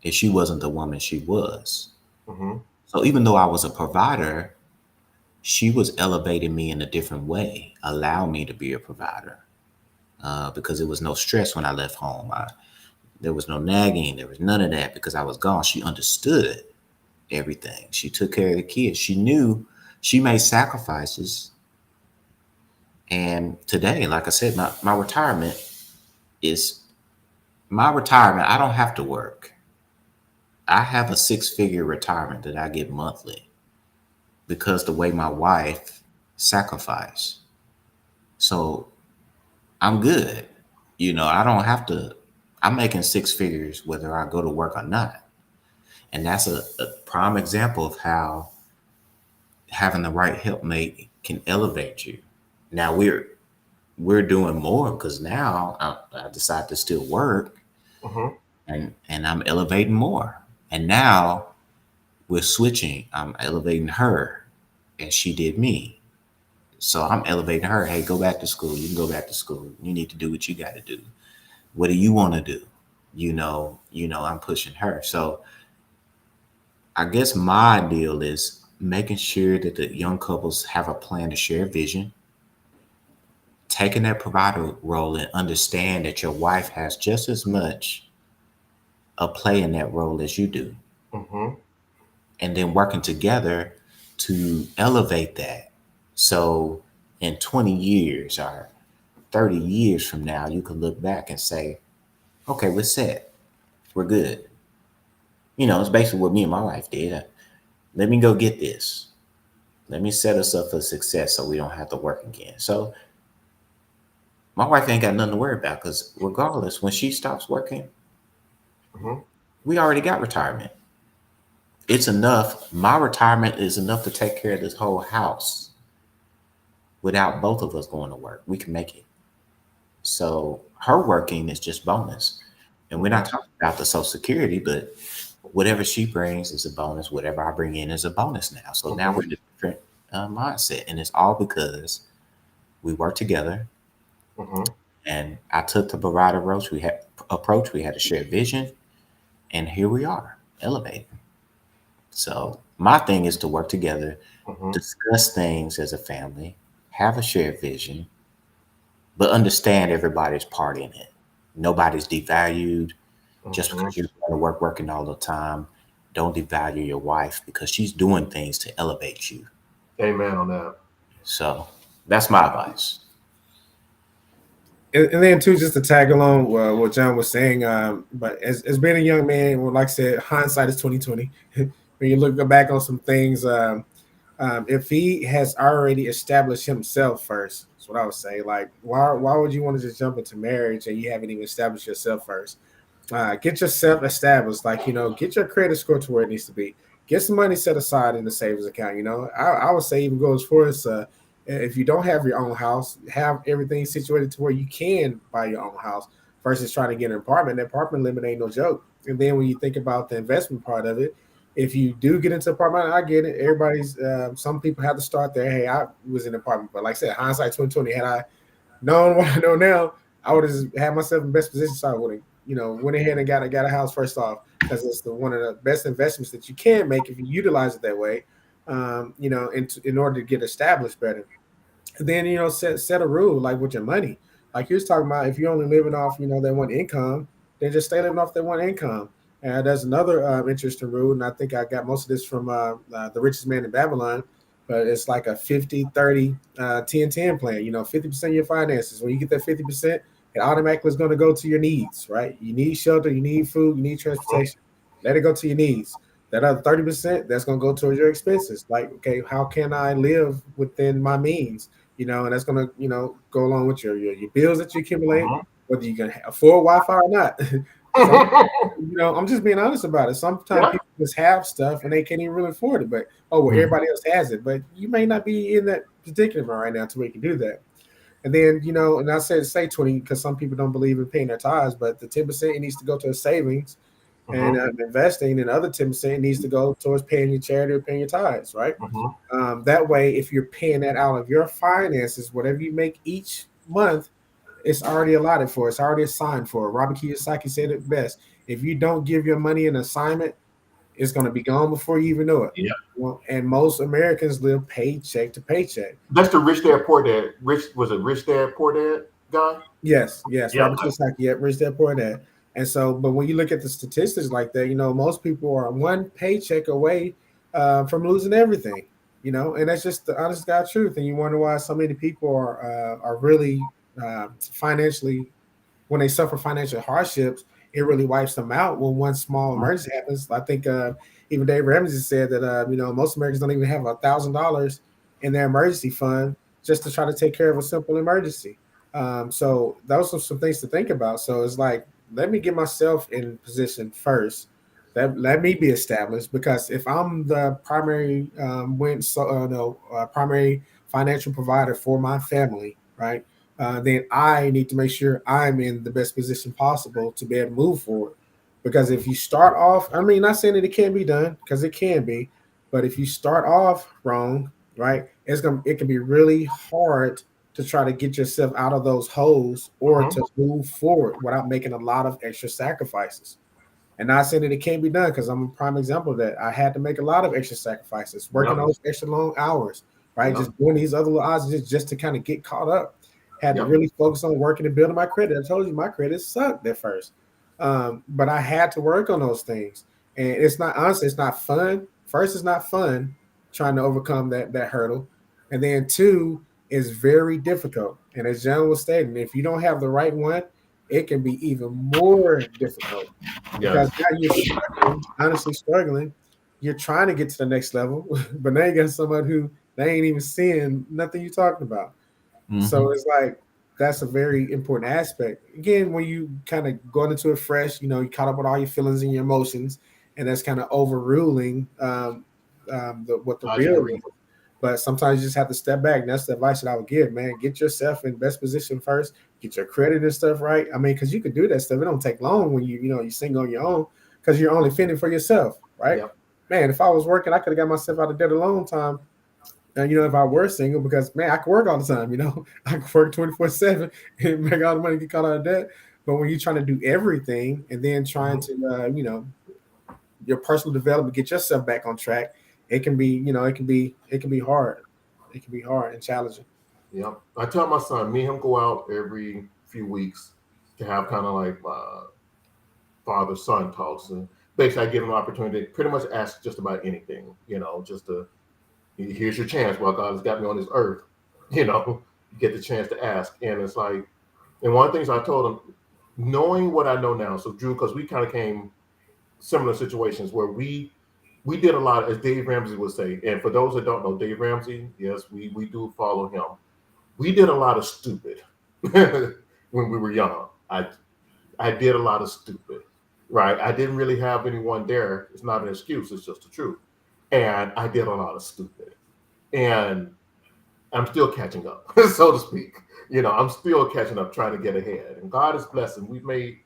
if she wasn't the woman she was. Mm-hmm. So even though I was a provider, she was elevating me in a different way, allow me to be a provider, because there was no stress when I left home. There was no nagging. There was none of that because I was gone. She understood everything. She took care of the kids. She knew she made sacrifices. And today, like I said, my retirement is my retirement. I don't have to work. I have a 6-figure retirement that I get monthly because the way my wife sacrificed. So I'm good. I don't have to. I'm making 6 figures whether I go to work or not. And that's a prime example of how having the right helpmate can elevate you. Now we're doing more because now I decide to still work, Mm-hmm. and I'm elevating more. And now we're switching. I'm elevating her as she did me. So I'm elevating her. Hey, go back to school. You can go back to school. You need to do what you got to do. What do you want to do? I'm pushing her. So I guess my deal is making sure that the young couples have a plan to share vision, taking that provider role and understand that your wife has just as much a play in that role as you do. Mm-hmm. And then working together to elevate that. So in 20 years or 30 years from now, you can look back and say, okay, we're set. We're good. It's basically what me and my wife did. Let me go get this. Let me set us up for success so we don't have to work again. So my wife ain't got nothing to worry about because regardless, when she stops working, Mm-hmm. we already got retirement. It's enough. My retirement is enough to take care of this whole house without both of us going to work. We can make it. So her working is just bonus. And we're not talking about the Social Security, but whatever she brings is a bonus. Whatever I bring in is a bonus now. So now we're in a different mindset. And it's all because we work together. Mm-hmm. And I took the provider approach. We had a shared vision. And here we are, elevating. So my thing is to work together, Mm-hmm. discuss things as a family, have a shared vision, but understand everybody's part in it. Nobody's devalued just Mm-hmm. because you're going to work working all the time. Don't devalue your wife because she's doing things to elevate you. Amen on that. So that's my advice. And then too, just to tag along what John was saying, but as being a young man, well, like I said, hindsight is 2020. When you look back on some things, if he has already established himself first, that's what I would say. Like, why would you want to just jump into marriage and you haven't even established yourself first? Get yourself established. Like, get your credit score to where it needs to be. Get some money set aside in the savings account. I would say even go as far as if you don't have your own house, have everything situated to where you can buy your own house versus trying to get an apartment. The apartment limit ain't no joke. And then when you think about the investment part of it, if you do get into apartment, I get it. Everybody's some people have to start there. Hey, I was in an apartment, but like I said, hindsight 2020. Had I known what I know now, I would have just had myself in best position. So I would have, went ahead and got a house first off because it's one of the best investments that you can make if you utilize it that way. In order to get established better. And then set a rule like with your money. Like you was talking about, if you're only living off that one income, then just stay living off that one income. And there's another interesting rule, and I think I got most of this from The Richest Man in Babylon, but it's like a 50-30 10-10 plan. 50% of your finances. When you get that 50%, it automatically is going to go to your needs, right? You need shelter, you need food, you need transportation. Let it go to your needs. That other 30%, that's going to go towards your expenses. Like, okay, how can I live within my means? And that's going to, go along with your bills that you accumulate, whether you can afford Wi-Fi or not. Some, I'm just being honest about it. Sometimes Yeah. people just have stuff and they can't even really afford it, but everybody else has it. But you may not be in that predicament right now to where you can do that. And then, and I said say 20 because some people don't believe in paying their tithes, but the 10% needs to go to savings and investing, and the other 10% needs to go towards paying your charity or paying your tithes, right? That way, if you're paying that out of your finances, whatever you make each month, it's already allotted for. It's already assigned for. Robert Kiyosaki said it best. If you don't give your money an assignment, it's going to be gone before you even know it. Yeah. Well, and most Americans live paycheck to paycheck. That's the Rich Dad Poor Dad. Was it Rich Dad Poor Dad guy? Yes. Yeah. Robert Kiyosaki, Rich Dad Poor Dad. And so, but when you look at the statistics like that, most people are one paycheck away from losing everything. And that's just the honest God truth. And you wonder why so many people are really financially, when they suffer financial hardships, it really wipes them out when one small emergency happens. I think even Dave Ramsey said that most Americans don't even have $1,000 in their emergency fund just to try to take care of a simple emergency. So those are some things to think about. So it's like, let me get myself in position first. Let me be established, because if I'm the primary primary financial provider for my family, right? Then I need to make sure I'm in the best position possible to be able to move forward. Because if you start off, I mean, not saying that it can't be done, because it can be, but if you start off wrong, right, it can be really hard to try to get yourself out of those holes or Mhm. to move forward without making a lot of extra sacrifices. And not saying that it can't be done, because I'm a prime example of that. I had to make a lot of extra sacrifices, working Yep. those extra long hours, right? Yep. Just doing these other little odds just to kind of get caught up. Had to Yep. really focus on working and building my credit. I told you my credit sucked at first. But I had to work on those things. And it's not, honestly, it's not fun. First, it's not fun trying to overcome that hurdle. And then two, is very difficult. And as John was stating, if you don't have the right one, it can be even more difficult, because Yes. now you're struggling, honestly struggling. You're trying to get to the next level, but now you got someone who they ain't even seeing nothing you're talking about. Mm-hmm. So it's like that's a very important aspect. Again, when you kind of going into it fresh, you caught up with all your feelings and your emotions, and that's kind of overruling what the I real agree. is. But sometimes you just have to step back. And that's the advice that I would give, man. Get yourself in best position first. Get your credit and stuff right. I mean, because you can do that stuff. It don't take long when you sing on your own, because you're only fending for yourself, right? Yep. Man, if I was working, I could have got myself out of debt a long time. And if I were single, because man, I could work all the time. I could work 24/7 and make all the money, get caught out of debt. But when you're trying to do everything and then trying Mhm. to, your personal development, get yourself back on track, it can be, it can be hard. It can be hard and challenging. Yep. I tell my son, me and him go out every few weeks to have kind of like father son talks, and basically I give him an opportunity to pretty much ask just about anything. Just to here's your chance while God has got me on this earth. You know, get the chance to ask, and it's like, and one of the things I told him, knowing what I know now. So Drew, because we kind of came similar situations where we did a lot, as Dave Ramsey would say. And for those that don't know Dave Ramsey, yes, we do follow him. We did a lot of stupid when we were young. I did a lot of stupid, right? I didn't really have anyone there. It's not an excuse, it's just the truth. And I did a lot of stupid. And I'm still catching up, so to speak. I'm still catching up, trying to get ahead. And God is blessing. We made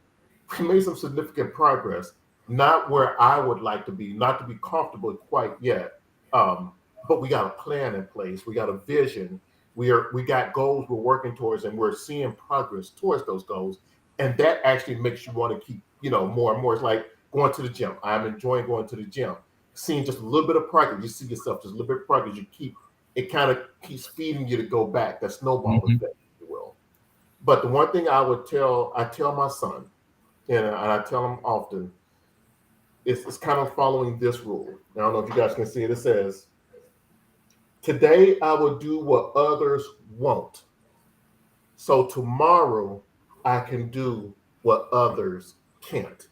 some significant progress. Not where I would like to be, not to be comfortable quite yet. Um, but we got a plan in place. We got a vision. We got goals we're working towards, and we're seeing progress towards those goals. And that actually makes you want to keep, more and more. It's like going to the gym. I'm enjoying going to the gym. Seeing just a little bit of progress, you see yourself just a little bit of progress. It kind of keeps feeding you to go back. That snowball Mm-hmm. effect, if you will. But the one thing I tell my son, and I tell him often, it's kind of following this rule. I don't know if you guys can see it. It says, "Today I will do what others won't, so tomorrow I can do what others can't."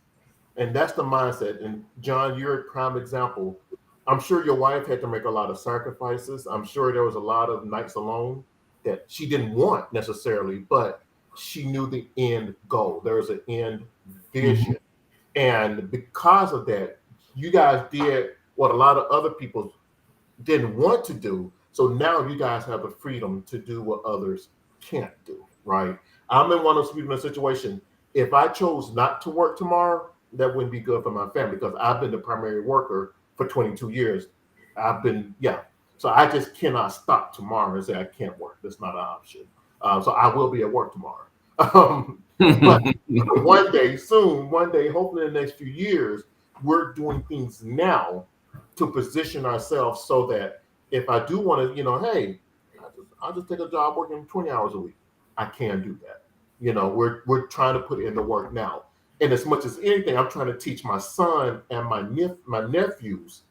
And that's the mindset. And John, you're a prime example. I'm sure your wife had to make a lot of sacrifices. I'm sure there was a lot of nights alone that she didn't want necessarily, but she knew the end goal. There was an end Mm-hmm. vision. And because of that, you guys did what a lot of other people didn't want to do. So now you guys have the freedom to do what others can't do, right? I'm in one of those people in a situation. If I chose not to work tomorrow, that wouldn't be good for my family, because I've been the primary worker for 22 years. Yeah. So I just cannot stop tomorrow and say I can't work. That's not an option. So I will be at work tomorrow. But one day, soon, one day, hopefully in the next few years, we're doing things now to position ourselves so that if I do want to, hey, I'll just take a job working 20 hours a week. I can do that. We're trying to put in the work now. And as much as anything, I'm trying to teach my son and my nephews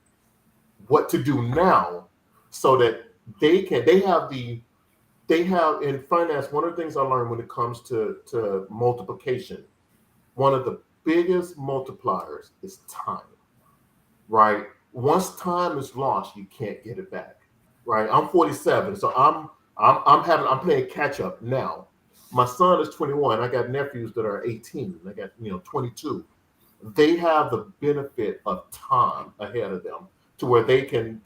what to do now, so that they have in finance. One of the things I learned when it comes to multiplication, one of the biggest multipliers is time, right? Once time is lost, you can't get it back, right? I'm 47, so I'm playing catch up now. My son is 21. I got nephews that are 18. I got 22. They have the benefit of time ahead of them, to where they can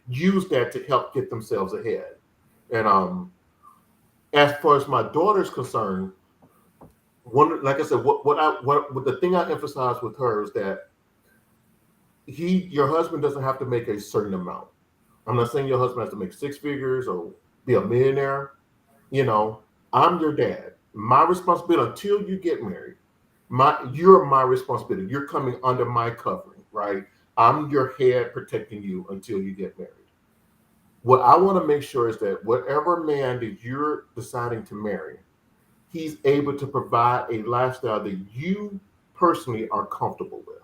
use that to help get themselves ahead. And as far as my daughter's concerned, like I said, what the thing I emphasize with her is that your husband doesn't have to make a certain amount. I'm not saying your husband has to make six figures or be a millionaire. You know, I'm your dad. My responsibility until you get married, you're my responsibility. You're coming under my covering, right? I'm your head protecting you until you get married. What I want to make sure is that whatever man that you're deciding to marry, he's able to provide a lifestyle that you personally are comfortable with.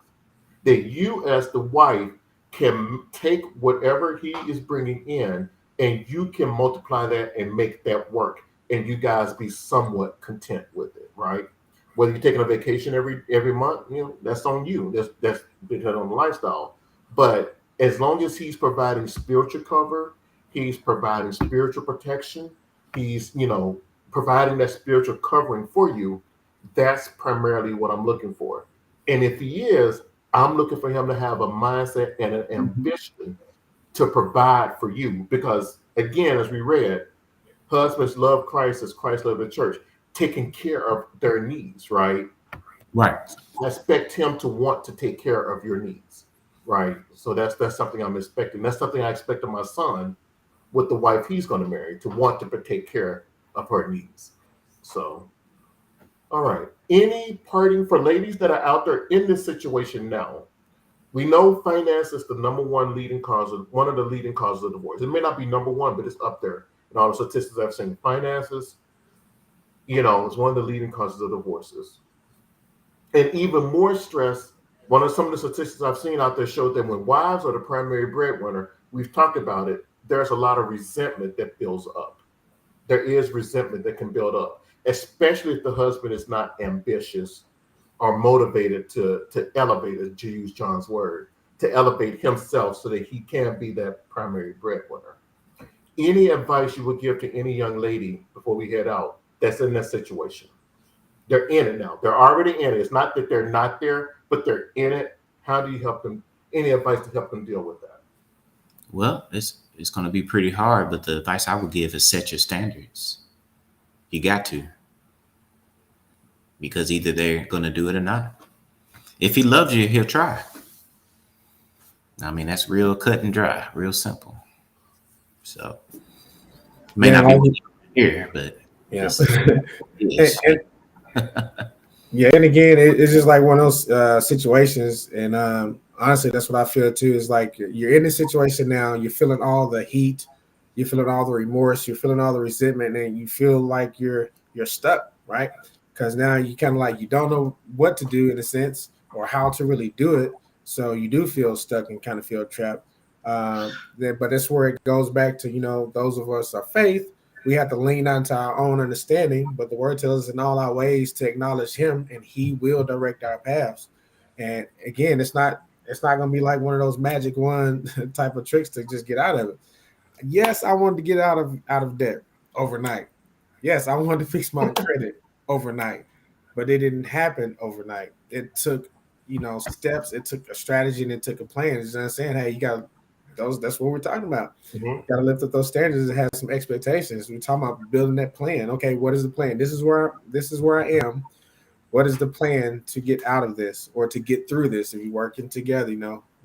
That you, as the wife, can take whatever he is bringing in and you can multiply that and make that work. And you guys be somewhat content with it, right? Whether you're taking a vacation every month, that's on you. That's depending on the lifestyle. But as long as he's providing spiritual cover, he's providing spiritual protection, he's providing that spiritual covering for you, that's primarily what I'm looking for. And if he is, I'm looking for him to have a mindset and an ambition to provide for you. Because again, as we read, husbands love Christ as Christ loved the church, taking care of their needs, right? Right. I expect him to want to take care of your needs, right? So that's something I'm expecting. That's something I expect of my son with the wife he's going to marry, to want to take care of her needs. So, all right. Any parting for ladies that are out there in this situation now? We know finance is the number one leading cause of one of the leading causes of divorce. It may not be number one, but it's up there. And all the statistics I've seen, finances, is one of the leading causes of divorces. And even more stress, some of the statistics I've seen out there show that when wives are the primary breadwinner, we've talked about it, there's a lot of resentment that builds up. There is resentment that can build up, especially if the husband is not ambitious or motivated to elevate, as to use John's word, to elevate himself so that he can be that primary breadwinner. Any advice you would give to any young lady before we head out that's in that situation? They're in it now. They're already in it. It's not that they're not there, but they're in it. How do you help them? Any advice to help them deal with that? Well, it's going to be pretty hard, but the advice I would give is set your standards. You got to. Because either they're going to do it or not. If he loves you, he'll try. I mean, that's real cut and dry, real simple. So, may not be here, but yeah. Yeah, and again, it's just like one of those situations. And honestly, that's what I feel too. Is like you're in this situation now. You're feeling all the heat. You're feeling all the remorse. You're feeling all the resentment, and you feel like you're stuck, right? Because now you kind of like you don't know what to do in a sense or how to really do it. So you do feel stuck and kind of feel trapped. But that's where it goes back to, those of us of faith, we have to lean onto our own understanding. But the word tells us in all our ways to acknowledge him, and he will direct our paths. And again, it's not going to be like one of those magic one type of tricks to just get out of it. Yes, I wanted to get out of debt overnight. Yes, I wanted to fix my credit overnight, but it didn't happen overnight. It took, steps. It took a strategy and it took a plan. You know what I'm saying? Hey, you got those. That's what we're talking about. Mm-hmm. You got to lift up those standards and have some expectations. We're talking about building that plan. Okay, what is the plan? This is where I am. What is the plan to get out of this or to get through this? If you're working together,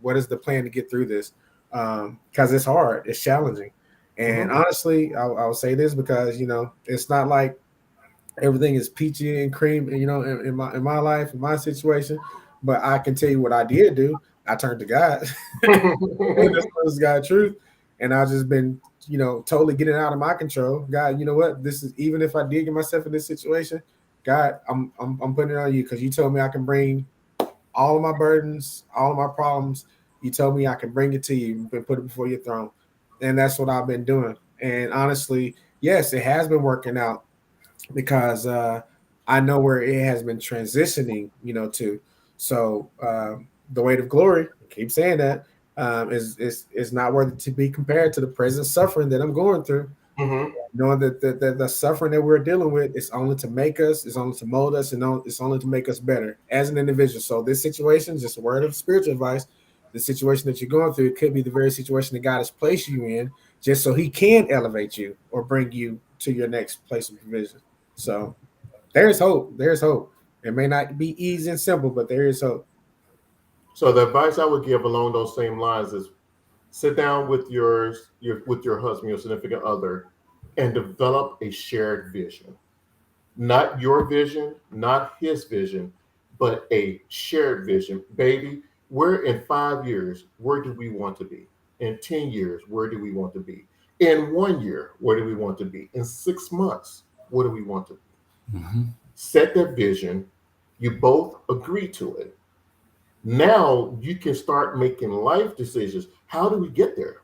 what is the plan to get through this? Because it's hard, it's challenging. And honestly, I'll say this because, it's not like everything is peachy and cream, in my life, in my situation. But I can tell you what I did do. I turned to God. That's God's truth. And I've just been, totally getting out of my control. God, you know what? This is, even if I did get myself in this situation, God, I'm putting it on you because you told me I can bring all of my burdens, all of my problems. You told me I can bring it to you and put it before your throne. And that's what I've been doing. And honestly, yes, it has been working out because I know where it has been transitioning, to. So the weight of glory, I keep saying that, is not worthy to be compared to the present suffering that I'm going through. Mm-hmm. Knowing that the suffering that we're dealing with is only to make us, is only to mold us, and it's only to make us better as an individual. So this situation, just a word of spiritual advice, the situation that you're going through, it could be the very situation that God has placed you in just so he can elevate you or bring you to your next place of provision. So There's hope. There's hope. It may not be easy and simple, but there is hope. So the advice I would give along those same lines is sit down with your husband, your significant other, and develop a shared vision. Not your vision, not his vision, but a shared vision. Baby, we're in 5 years, where do we want to be? In 10 years, where do we want to be? In 1 year, where do we want to be? In 6 months, where do we want to be? Mm-hmm. Set that vision. You both agree to it. Now you can start making life decisions. How do we get there?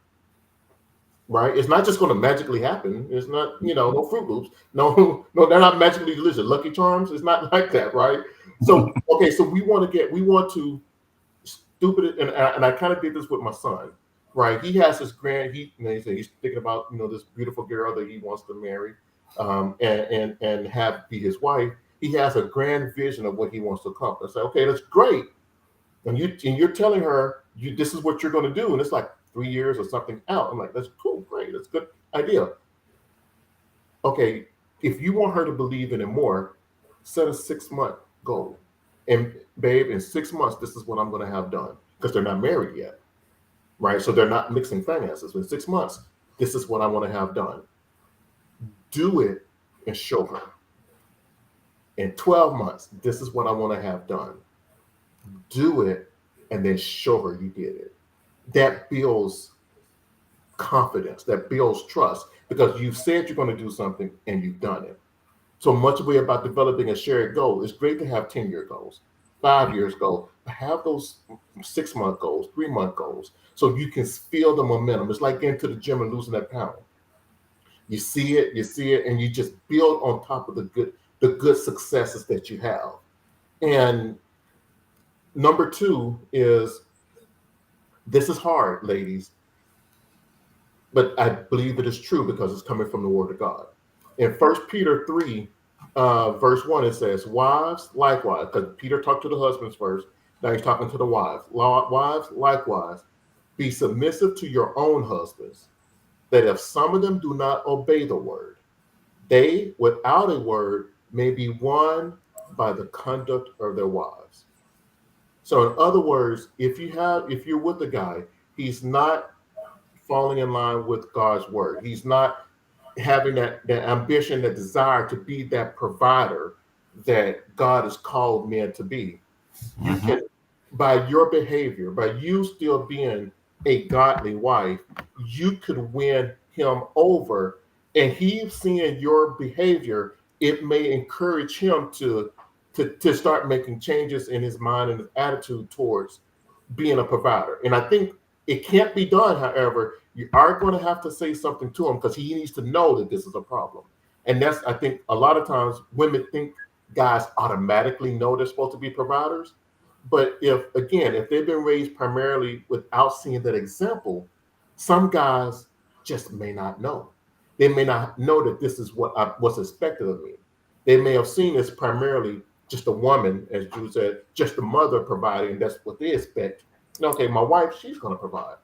Right? It's not just going to magically happen. It's not, no Fruit Loops. No, no, they're not magically delicious. Lucky Charms. It's not like that, right? So, okay, so we want to stupid it, and I kind of did this with my son, right? He has this he's thinking about this beautiful girl that he wants to marry, and have be his wife. He has a grand vision of what he wants to accomplish. I say, okay, that's great. And you're telling her this is what you're going to do, and it's like 3 years or something out. I'm like, that's cool, great, that's a good idea. Okay, if you want her to believe in it more, set a 6-month goal. And babe, in 6 months, this is what I'm going to have done, because they're not married yet, right? So they're not mixing finances. In 6 months, this is what I want to have done. Do it and show her. In 12 months, this is what I want to have done. Do it and then show her you did it. That builds confidence, that builds trust, because you've said you're going to do something and you've done it. So much of it about developing a shared goal. It's great to have 10-year goals, 5 years goals, but have those 6-month goals, 3-month goals, so you can feel the momentum. It's like getting to the gym and losing that pound. You see it, and you just build on top of the good successes that you have. And number 2 is, this is hard, ladies, but I believe it is true because it's coming from the Word of God. In 1 Peter 3, verse 1, it says, wives, likewise, because Peter talked to the husbands first, now he's talking to the wives. Wives, likewise, be submissive to your own husbands, that if some of them do not obey the word, they, without a word, may be won by the conduct of their wives. So in other words, if you're with a guy, he's not falling in line with God's word. He's not having that ambition, that desire to be that provider that God has called men to be. You can, by your behavior, by you still being a godly wife, you could win him over. And he's seeing your behavior, it may encourage him to start making changes in his mind and his attitude towards being a provider. And I think it can't be done, however, you are going to have to say something to him, because he needs to know that this is a problem. And that's, I think, a lot of times women think guys automatically know they're supposed to be providers. But if they've been raised primarily without seeing that example, some guys just may not know. They may not know that this is what's expected of me. They may have seen this primarily just a woman, as Drew said, just the mother providing, and that's what they expect. Okay, my wife, she's going to provide.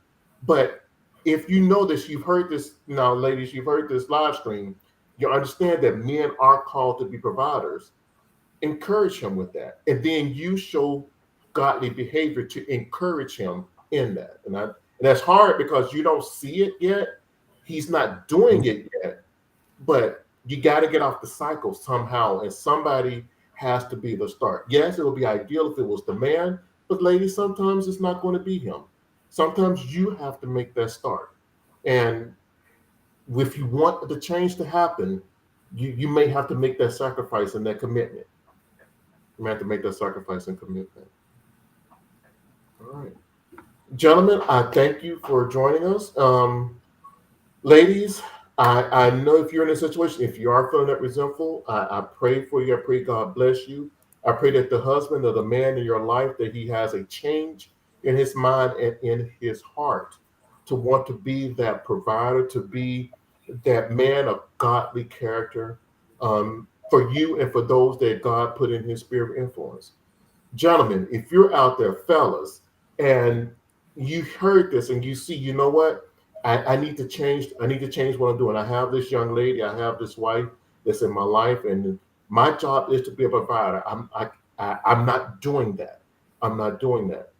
But if you know this, you've heard this now, ladies, you've heard this live stream, you understand that men are called to be providers. Encourage him with that. And then you show godly behavior to encourage him in that. And that's hard because you don't see it yet. He's not doing it yet, but you got to get off the cycle somehow, and somebody has to be the start. Yes, it would be ideal if it was the man, but ladies, sometimes it's not going to be him. Sometimes you have to make that start. And if you want the change to happen, you may have to make that sacrifice and that commitment. You may have to make that sacrifice and commitment. All right. Gentlemen, I thank you for joining us. Ladies, I know if you're in a situation, if you are feeling that resentful, I pray for you. I pray God bless you. I pray that the husband or the man in your life, that he has a change in his mind and in his heart to want to be that provider, to be that man of godly character, for you and for those that God put in his sphere of influence. Gentlemen, if you're out there, fellas, and you heard this and you see, you know what? I need to change. I need to change what I'm doing. I have this young lady. I have this wife that's in my life, and My job is to be a provider. I'm not doing that. I'm not doing that.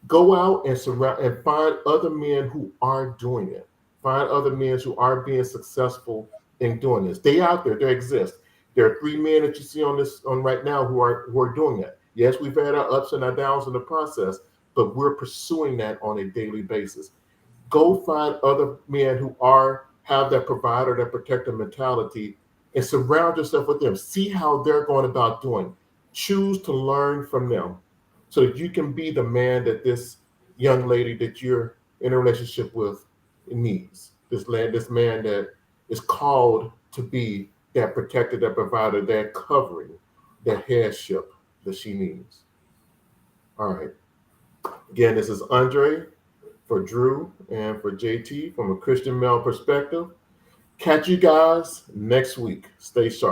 Go out and surround and find other men who are doing it. Find other men who are being successful in doing this. They out there. They exist. There are 3 men that you see on right now who are doing that. Yes, we've had our ups and our downs in the process, but we're pursuing that on a daily basis. Go find other men who have that provider, that protector mentality, and surround yourself with them. See how they're going about doing. Choose to learn from them so that you can be the man that this young lady that you're in a relationship with needs. This man that is called to be that protector, that provider, that covering, that headship that she needs. All right. Again, this is Andre for Drew and for JT from a Christian male perspective. Catch you guys next week. Stay sharp.